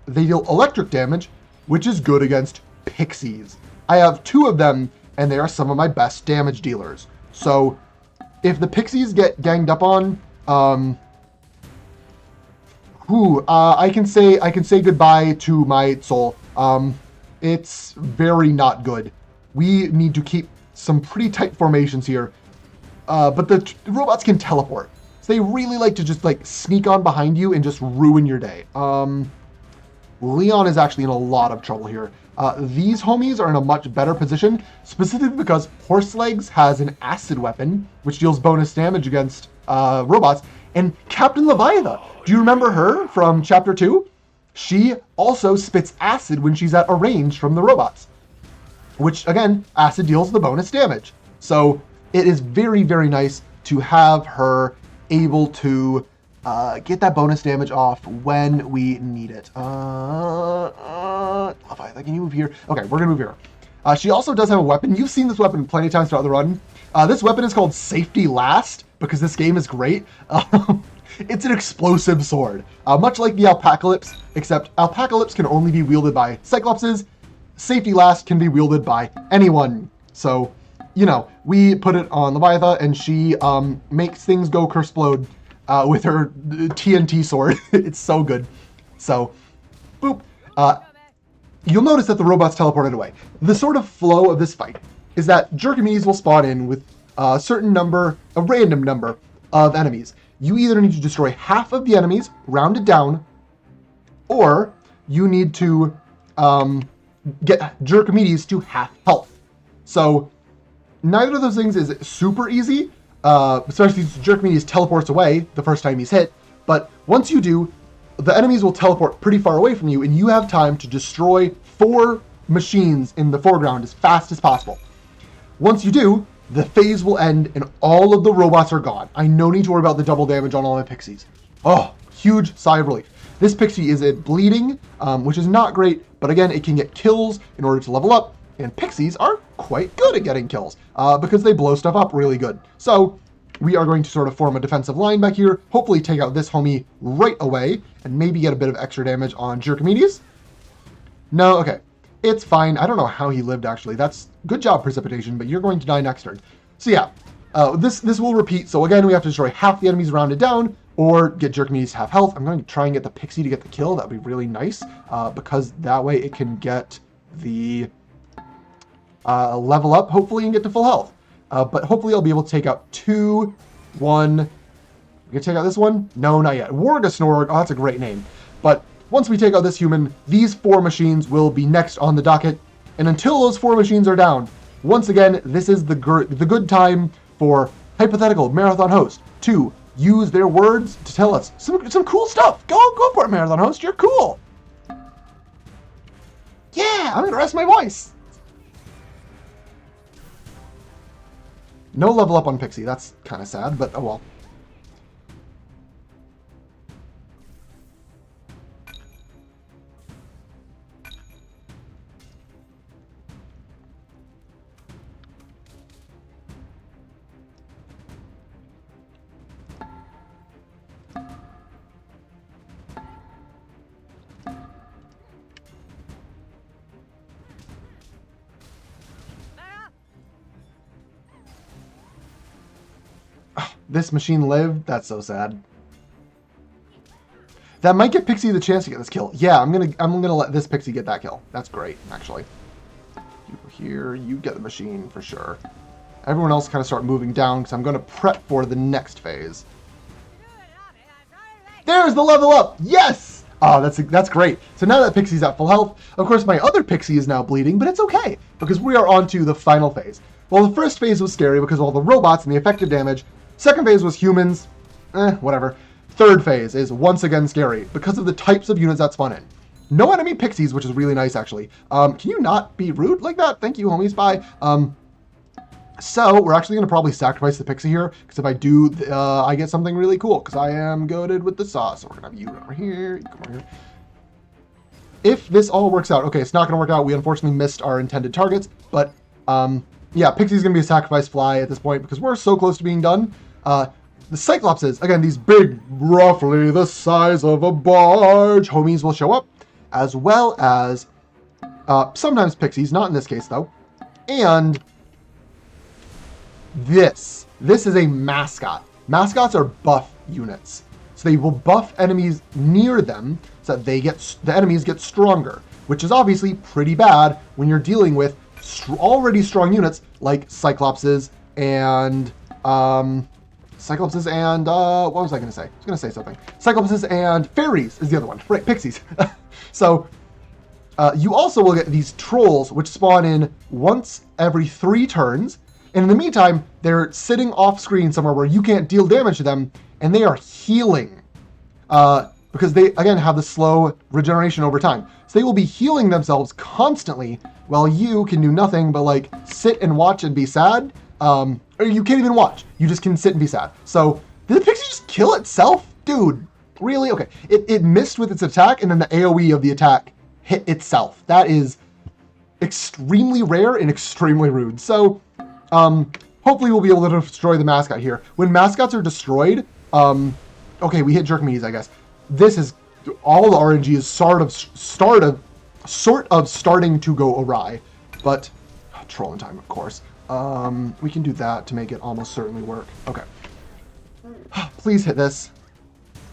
They deal electric damage, which is good against pixies. I have 2 of them, and they are some of my best damage dealers. So, if the pixies get ganged up on, I can say goodbye to my soul. It's very not good. We need to keep some pretty tight formations here. But the robots can teleport. So they really like to just like sneak on behind you and just ruin your day. Leon is actually in a lot of trouble here. These homies are in a much better position, specifically because Horselegs has an acid weapon, which deals bonus damage against robots. And Captain Leviathan, do you remember her from Chapter 2? She also spits acid when she's at a range from the robots, which, again, acid deals the bonus damage. So it is very, very nice to have her able to get that bonus damage off when we need it. Leviathan, can you move here? Okay, we're going to move here. She also does have a weapon. You've seen this weapon plenty of times throughout the run. This weapon is called Safety Last, because this game is great. It's an explosive sword, much like the Alpacalypse, except Alpacalypse can only be wielded by Cyclopses. Safety Last can be wielded by anyone. So, you know, we put it on Leviathan, and she makes things go kerplode with her TNT sword. It's so good. So, boop. You'll notice that the robots teleported away. The sort of flow of this fight is that Jerkamedes will spawn in with a random number of enemies. You either need to destroy half of the enemies, rounded down, or you need to get Jerkamedes to half health. So neither of those things is super easy, especially since Jerkamedes teleports away the first time he's hit. But once you do, the enemies will teleport pretty far away from you, and you have time to destroy 4 machines in the foreground as fast as possible. Once you do, the phase will end and all of the robots are gone. I no need to worry about the double damage on all my pixies. Oh, huge sigh of relief. This pixie is bleeding, which is not great, but again, it can get kills in order to level up, and pixies are quite good at getting kills because they blow stuff up really good. So we are going to sort of form a defensive line back here, hopefully take out this homie right away, and maybe get a bit of extra damage on Jerkamedes. No, okay. It's fine. I don't know how he lived, actually. That's good job, Precipitation, but you're going to die next turn. So yeah, this will repeat. So again, we have to destroy half the enemies rounded down, or get Jerkamedes half health. I'm going to try and get the Pixie to get the kill. That would be really nice, because that way it can get the level up, hopefully, and get to full health. But hopefully I'll be able to take out 2, 1. We can take out this one? No, not yet. Wargasnorg. Oh, that's a great name. But once we take out this human, these 4 machines will be next on the docket. And until those 4 machines are down, once again, this is the good time for hypothetical marathon host to use their words to tell us some cool stuff. Go for it, marathon host. You're cool. Yeah, I'm gonna rest my voice. No level up on Pixie. That's kind of sad, but oh well. This machine lived? That's so sad. That might get Pixie the chance to get this kill. Yeah, I'm gonna let this Pixie get that kill. That's great, actually. You go here, you get the machine for sure. Everyone else kind of start moving down because I'm gonna prep for the next phase. There's the level up! Yes! Oh, that's great. So now that Pixie's at full health, of course my other Pixie is now bleeding, but it's okay because we are on to the final phase. Well, the first phase was scary because of all the robots and the effective damage. Second phase was humans. Whatever. Third phase is once again scary because of the types of units that spawn in. No enemy pixies, which is really nice, actually. Can you not be rude like that? Thank you, homies. Bye. So we're actually going to probably sacrifice the pixie here, because if I do, I get something really cool, because I am goated with the sauce. So we're going to have you over here, you come over here. If this all works out, okay, it's not going to work out. We unfortunately missed our intended targets, but yeah, pixie's going to be a sacrifice fly at this point, because we're so close to being done. The Cyclopses, again, these big, roughly the size of a barge homies will show up, as well as sometimes pixies, not in this case though, and this is a mascot. Mascots are buff units. So they will buff enemies near them so that the enemies get stronger, which is obviously pretty bad when you're dealing with already strong units like Cyclopses and what was I going to say? I was going to say something. Cyclopses and fairies is the other one. Right, pixies. So you also will get these trolls, which spawn in once every 3 turns. And in the meantime, they're sitting off screen somewhere where you can't deal damage to them, and they are healing. Because they, again, have the slow regeneration over time. So they will be healing themselves constantly while you can do nothing but, like, sit and watch and be sad. Or you can't even watch. You just can sit and be sad. So, did the pixie just kill itself? Dude, really? Okay. It missed with its attack, and then the AoE of the attack hit itself. That is extremely rare and extremely rude. So, hopefully we'll be able to destroy the mascot here. When mascots are destroyed, okay, we hit jerk meaties, I guess. This is, all the RNG is sort of starting to go awry, but trolling time, of course. We can do that to make it almost certainly work. Okay. Please hit this.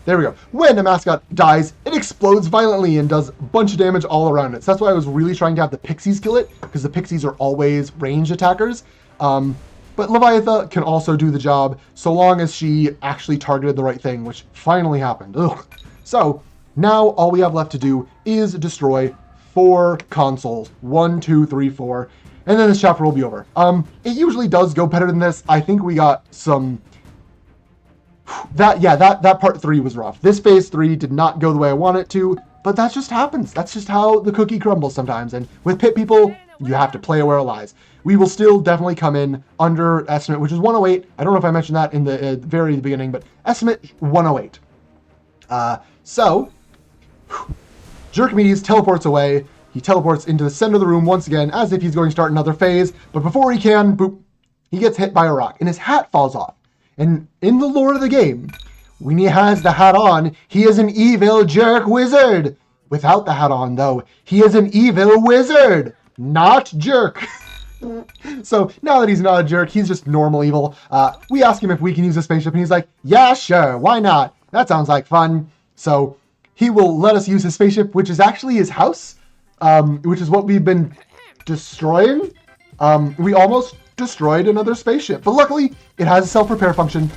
There we go. When a mascot dies, it explodes violently and does a bunch of damage all around it. So that's why I was really trying to have the pixies kill it, because the pixies are always ranged attackers. But Leviatha can also do the job so long as she actually targeted the right thing, which finally happened. Ugh. So now all we have left to do is destroy 4 consoles. 1, 2, 3, 4. And then this chapter will be over. It usually does go better than this. I think we got some... That part 3 was rough. This phase 3 did not go the way I want it to, but that just happens. That's just how the cookie crumbles sometimes. And with pit people, you have to play where it lies. We will still definitely come in under estimate, which is 108. I don't know if I mentioned that in the very beginning, but estimate 108. So, Jerkimedes teleports away. He teleports into the center of the room once again, as if he's going to start another phase. But before he can, boop, he gets hit by a rock, and his hat falls off. And in the lore of the game, when he has the hat on, he is an evil jerk wizard. Without the hat on, though, he is an evil wizard, not jerk. So now that he's not a jerk, he's just normal evil. We ask him if we can use a spaceship, and he's like, yeah, sure, why not? That sounds like fun. So he will let us use his spaceship, which is actually his house, which is what we've been destroying. We almost destroyed another spaceship, but luckily it has a self-repair function,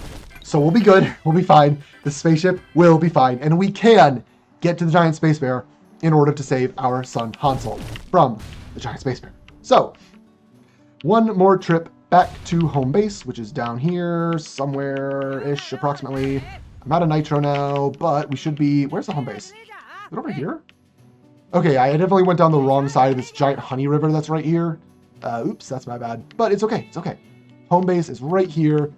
so we'll be good. We'll be fine. The spaceship will be fine, and we can get to the giant space bear in order to save our son Hansel from the giant space bear. So, one more trip back to home base, which is down here somewhere-ish, approximately. I'm out of nitro now, but we should be... Where's the home base? Is it over here? Okay, I definitely went down the wrong side of this giant honey river that's right here. Oops, that's my bad. But it's okay, it's okay. Home base is right here.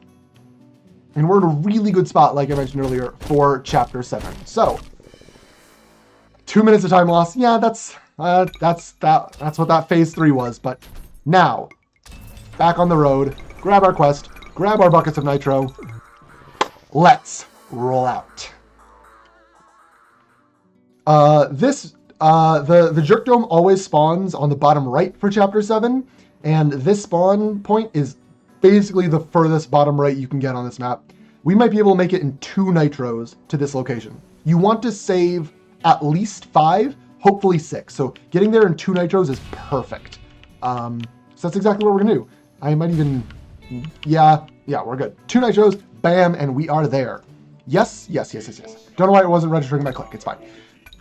And we're in a really good spot, like I mentioned earlier, for Chapter 7. So, 2 minutes of time loss. Yeah, that's what that Phase 3 was. But now, back on the road, grab our quest, grab our buckets of nitro. Let's roll out. The Jerk Dome always spawns on the bottom right for Chapter 7, and this spawn point is basically the furthest bottom right you can get on this map. We might be able to make it in 2 nitros to this location. You want to save at least 5, hopefully 6. So getting there in 2 nitros is perfect. So that's exactly what we're gonna do. I might even, yeah, we're good. 2 nitros, bam, and we are there. Yes. Don't know why it wasn't registering my click, it's fine.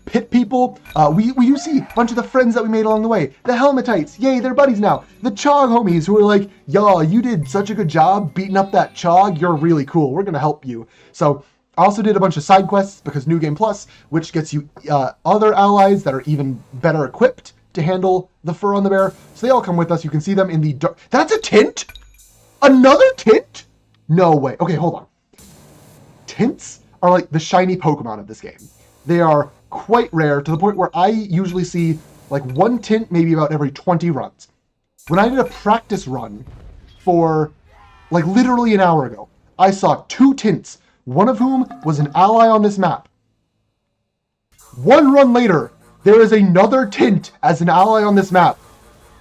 Pit people, we do see a bunch of the friends that we made along the way. The Helmetites, yay, they're buddies now. The CHOG homies who are like, y'all, you did such a good job beating up that CHOG. You're really cool. We're going to help you. So I also did a bunch of side quests because New Game Plus, which gets you other allies that are even better equipped to handle the fur on the bear. So they all come with us. You can see them in the dark. That's a tint? Another tint? No way. Okay, hold on. Tints are like the shiny Pokemon of this game. They are quite rare to the point where I usually see like one tint maybe about every 20 runs. When I did a practice run for like literally an hour ago, I saw 2 tints, one of whom was an ally on this map. One run later, there is another tint as an ally on this map.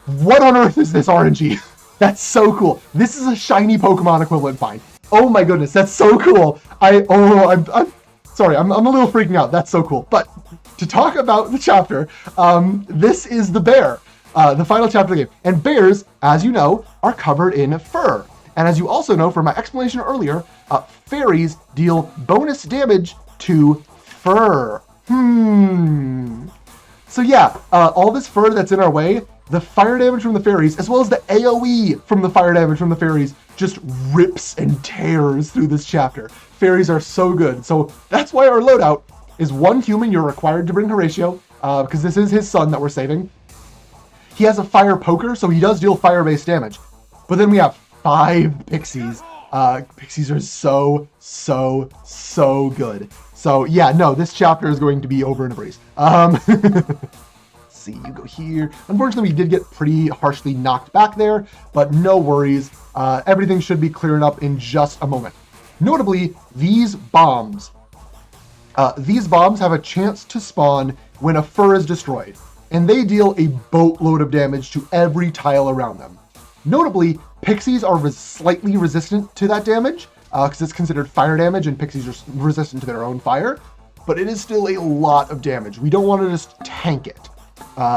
What on earth is this RNG? That's so cool. This is a shiny Pokemon equivalent find. Oh my goodness, that's so cool. I'm sorry, I'm a little freaking out. That's so cool. But to talk about the chapter, this is the bear, the final chapter of the game. And bears, as you know, are covered in fur. And as you also know from my explanation earlier, fairies deal bonus damage to fur. So yeah, all this fur that's in our way, the fire damage from the fairies, as well as the AoE from the fire damage from the fairies, just rips and tears through this chapter. Fairies are so good. So that's why our loadout is 1 human you're required to bring Horatio, because this is his son that we're saving. He has a fire poker, so he does deal fire-based damage. But then we have 5 pixies. Pixies are so good. So yeah, no, this chapter is going to be over in a breeze. See, you go here. Unfortunately, we did get pretty harshly knocked back there, but no worries. Everything should be clearing up in just a moment. Notably, these bombs have a chance to spawn when a fur is destroyed, and they deal a boatload of damage to every tile around them. Notably, pixies are slightly resistant to that damage, because it's considered fire damage, and pixies are resistant to their own fire, but it is still a lot of damage. We don't want to just tank it.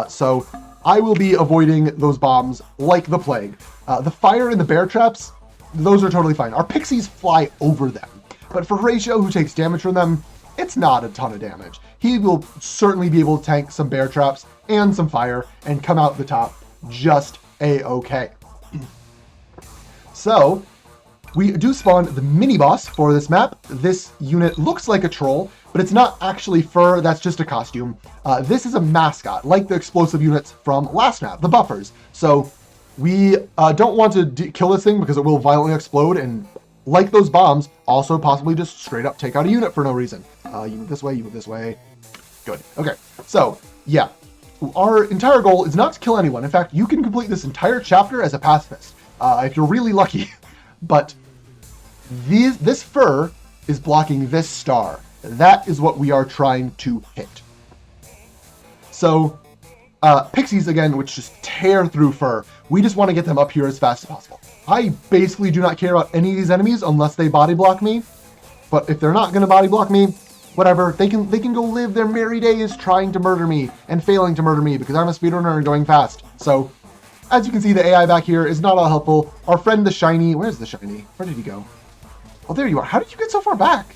So I will be avoiding those bombs like the plague. The fire and the bear traps, those are totally fine. Our pixies fly over them, but for Horatio, who takes damage from them, it's not a ton of damage. He will certainly be able to tank some bear traps and some fire and come out the top just a-okay. So we do spawn the mini boss for this map. This unit looks like a troll, but it's not actually fur, that's just a costume. This is a mascot, like the explosive units from last map, the buffers. So we don't want to kill this thing because it will violently explode, and like those bombs, also possibly just straight up take out a unit for no reason. You move this way, you move this way. Good. Okay, so yeah, our entire goal is not to kill anyone. In fact, you can complete this entire chapter as a pacifist, if you're really lucky. But this fur is blocking this star. That is what we are trying to hit. So, pixies, again, which just tear through fur, we just want to get them up here as fast as possible. I basically do not care about any of these enemies unless they body block me. But if they're not going to body block me, whatever, they can go live their merry days trying to murder me and failing to murder me because I'm a speedrunner and going fast. So, as you can see, the AI back here is not all helpful. Our friend the Shiny, where's the Shiny? Where did he go? Oh, there you are. How did you get so far back?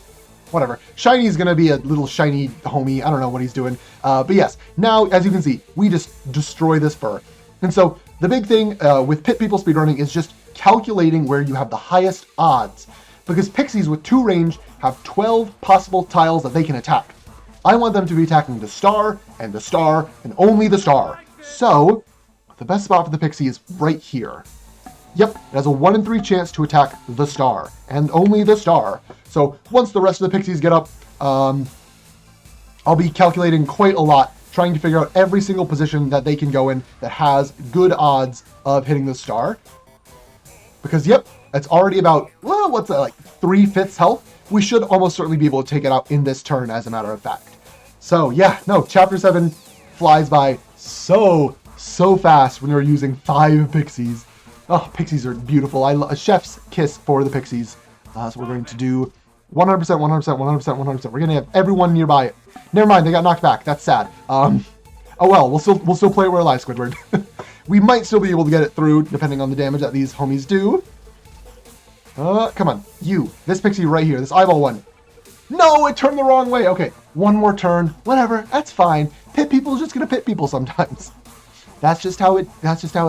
Whatever. Shiny's going to be a little shiny homie. I don't know what he's doing. But yes, now, as you can see, we just destroy this fur. And so the big thing with Pit People speedrunning is just calculating where you have the highest odds. Because pixies with 2 range have 12 possible tiles that they can attack. I want them to be attacking the star, and only the star. So the best spot for the pixie is right here. Yep, it has a 1 in 3 chance to attack the star, and only the star. So once the rest of the pixies get up, I'll be calculating quite a lot, trying to figure out every single position that they can go in that has good odds of hitting the star. Because yep, it's already about, well, what's that, like 3/5 health? We should almost certainly be able to take it out in this turn, as a matter of fact. So yeah, no, Chapter 7 flies by so fast when you're using 5 pixies. Oh, pixies are beautiful. A chef's kiss for the pixies. So we're going to do 100%, 100%, 100%, 100%. We're going to have everyone nearby. Never mind, they got knocked back. That's sad. Oh well, we'll still play it where alive, Squidward. We might still be able to get it through, depending on the damage that these homies do. Come on, this pixie right here, this eyeball one. No, it turned the wrong way. Okay, one more turn. Whatever, that's fine. Pit people is just gonna pit people sometimes. That's just how it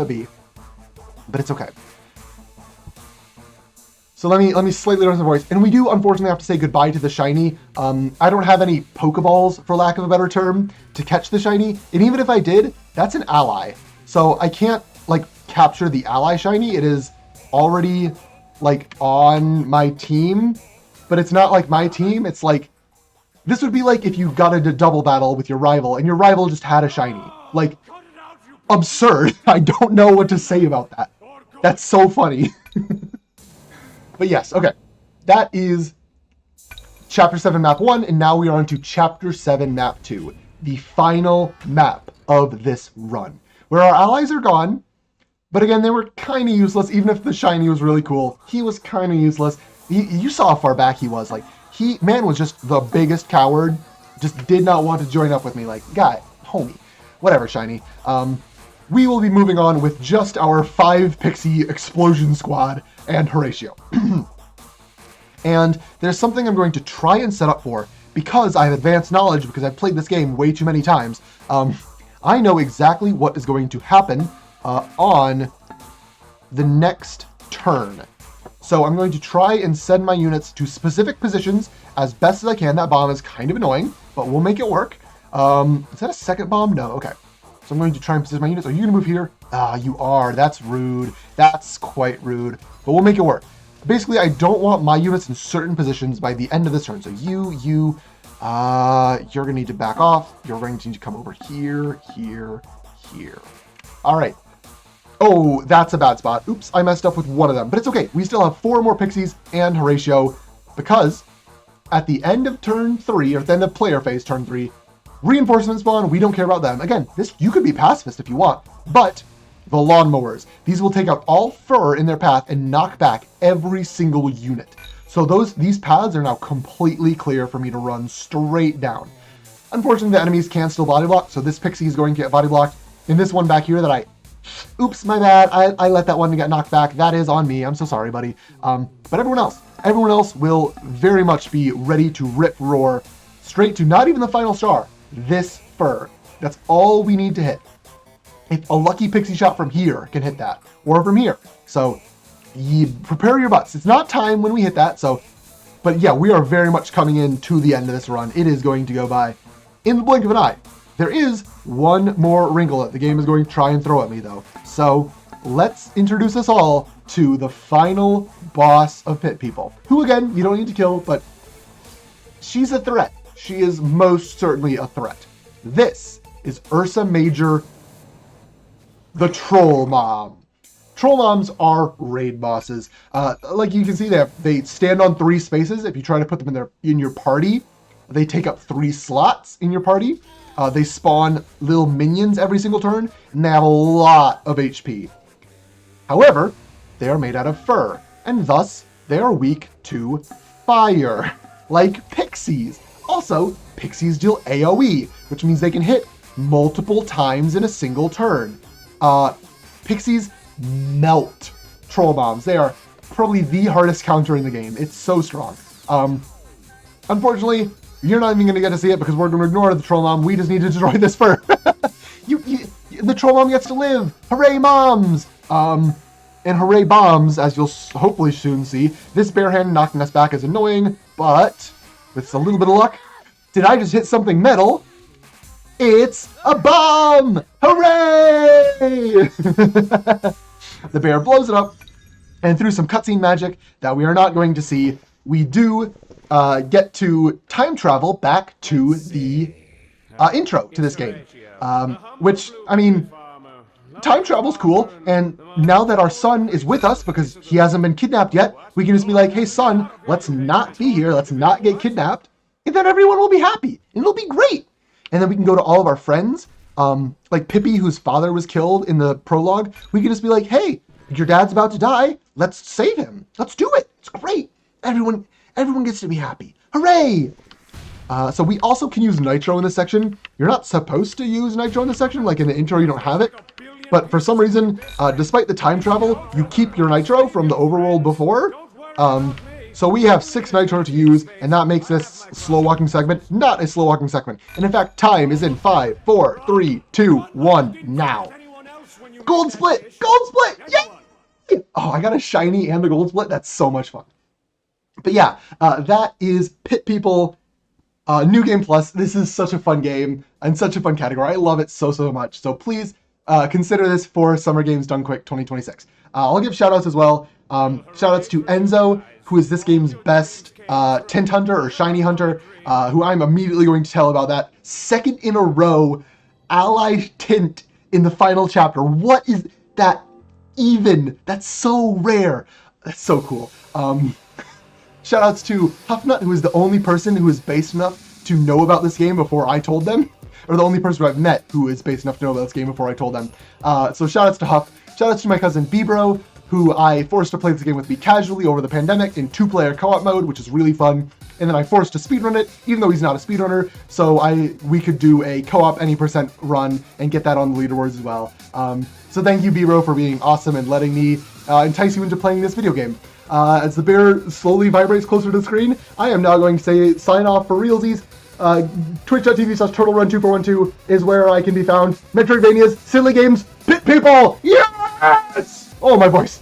be. But it's okay. So let me slightly raise the voice. And we do unfortunately have to say goodbye to the shiny. I don't have any Pokeballs, for lack of a better term, to catch the shiny. And even if I did, that's an ally. So I can't like capture the ally shiny. It is already like on my team, but it's not like my team. It's like, this would be like if you got into double battle with your rival and your rival just had a shiny. Like, absurd. I don't know what to say about that. That's so funny. But yes, okay. That is Chapter 7 Map 1, and now we are on to Chapter 7 Map 2, the final map of this run, where our allies are gone, but again, they were kind of useless, even if the shiny was really cool. He was kind of useless. You saw how far back he was. Like, man was just the biggest coward, just did not want to join up with me. Like, guy, homie, whatever, shiny. We will be moving on with just our 5 Pixie Explosion Squad and Horatio. And there's something I'm going to try and set up for, because I have advanced knowledge, because I've played this game way too many times. I know exactly what is going to happen on the next turn. So I'm going to try and send my units to specific positions as best as I can. That bomb is kind of annoying, but we'll make it work. Is that a second bomb? No, okay. So I'm going to try and position my units. Are you going to move here? You are. That's rude. That's quite rude. But we'll make it work. Basically, I don't want my units in certain positions by the end of this turn. So you're going to need to back off. You're going to need to come over here, here, here. All right. Oh, that's a bad spot. Oops, I messed up with one of them. But it's okay. We still have 4 more Pixies and Horatio, because at the end of turn 3, or at the end of player phase turn 3, reinforcements spawn. We don't care about them. Again, you could be pacifist if you want, but the lawnmowers. These will take out all fur in their path and knock back every single unit. So these paths are now completely clear for me to run straight down. Unfortunately, the enemies can still body block, so this Pixie is going to get body blocked. And this one back here that oops, my bad. I let that one get knocked back. That is on me. I'm so sorry, buddy. But everyone else will very much be ready to rip roar straight to not even the final star. This fur. That's all we need to hit. If a lucky Pixie shot from here can hit that, or from here. So you prepare your butts. It's not time when we hit that. So, but yeah, we are very much coming in to the end of this run. It is going to go by in the blink of an eye. There is one more wrinkle that the game is going to try and throw at me, though. So let's introduce us all to the final boss of Pit People, who, again, you don't need to kill, but she's a threat. She is most certainly a threat. This is Ursa Major, the Troll Mom. Troll Moms are raid bosses. Like you can see there, they stand on 3 spaces. If you try to put them in your party, they take up 3 slots in your party. They spawn little minions every single turn, and they have a lot of HP. However, they are made out of fur, and thus they are weak to fire, like Pixies. Also, Pixies deal AoE, which means they can hit multiple times in a single turn. Pixies melt Troll Bombs. They are probably the hardest counter in the game. It's so strong. Unfortunately, you're not even going to get to see it because we're going to ignore the Troll Mom. We just need to destroy this fur. The Troll Mom gets to live. Hooray, moms! And hooray, bombs, as you'll hopefully soon see. This bare hand knocking us back is annoying, but with a little bit of luck, did I just hit something metal? It's a bomb! Hooray! The bear blows it up, and through some cutscene magic that we are not going to see, we do get to time travel back to the intro to this game. Which, I mean, time travel's cool, and now that our son is with us because he hasn't been kidnapped yet, we can just be like, hey son, let's not be here, let's not get kidnapped, and then everyone will be happy, and it'll be great. And then we can go to all of our friends, like Pippi, whose father was killed in the prologue. We can just be like, hey, your dad's about to die, let's save him, let's do it, it's great. Everyone gets to be happy. Hooray! So we also can use Nitro in this section. You're not supposed to use Nitro in this section, like in the intro you don't have it. But for some reason, despite the time travel, you keep your Nitro from the overworld before. So we have 6 Nitro to use, and that makes this slow walking segment not a slow walking segment. And in fact, time is in 5, 4, 3, 2, 1, now. Gold split! Gold split! Yay! Oh, I got a shiny and a gold split. That's so much fun. But yeah, that is Pit People New Game Plus. This is such a fun game and such a fun category. I love it so much. So please consider this for Summer Games Done Quick 2026. I'll give shoutouts as well. Shoutouts to Enzo, who is this game's best Tint Hunter or Shiny Hunter, who I'm immediately going to tell about that. Second in a row, Ally Tint in the final chapter. What is that even? That's so rare. That's so cool. Shoutouts to Huffnut, who is the only person who is base enough to know about this game before I told them, or the only person who I've met who is base enough to know about this game before I told them. So shoutouts to Huff. Shoutouts to my cousin Bebro, who I forced to play this game with me casually over the pandemic in 2-player co-op mode, which is really fun. And then I forced to speedrun it, even though he's not a speedrunner, so we could do a co-op any % run and get that on the leaderboards as well. So thank you, Bebro, for being awesome and letting me entice you into playing this video game. As the bear slowly vibrates closer to the screen, I am now going to say sign off for realsies. Twitch.tv/TurtleRun2412 is where I can be found. Metroidvanias, silly games, Pit People! Yes! Oh, my voice.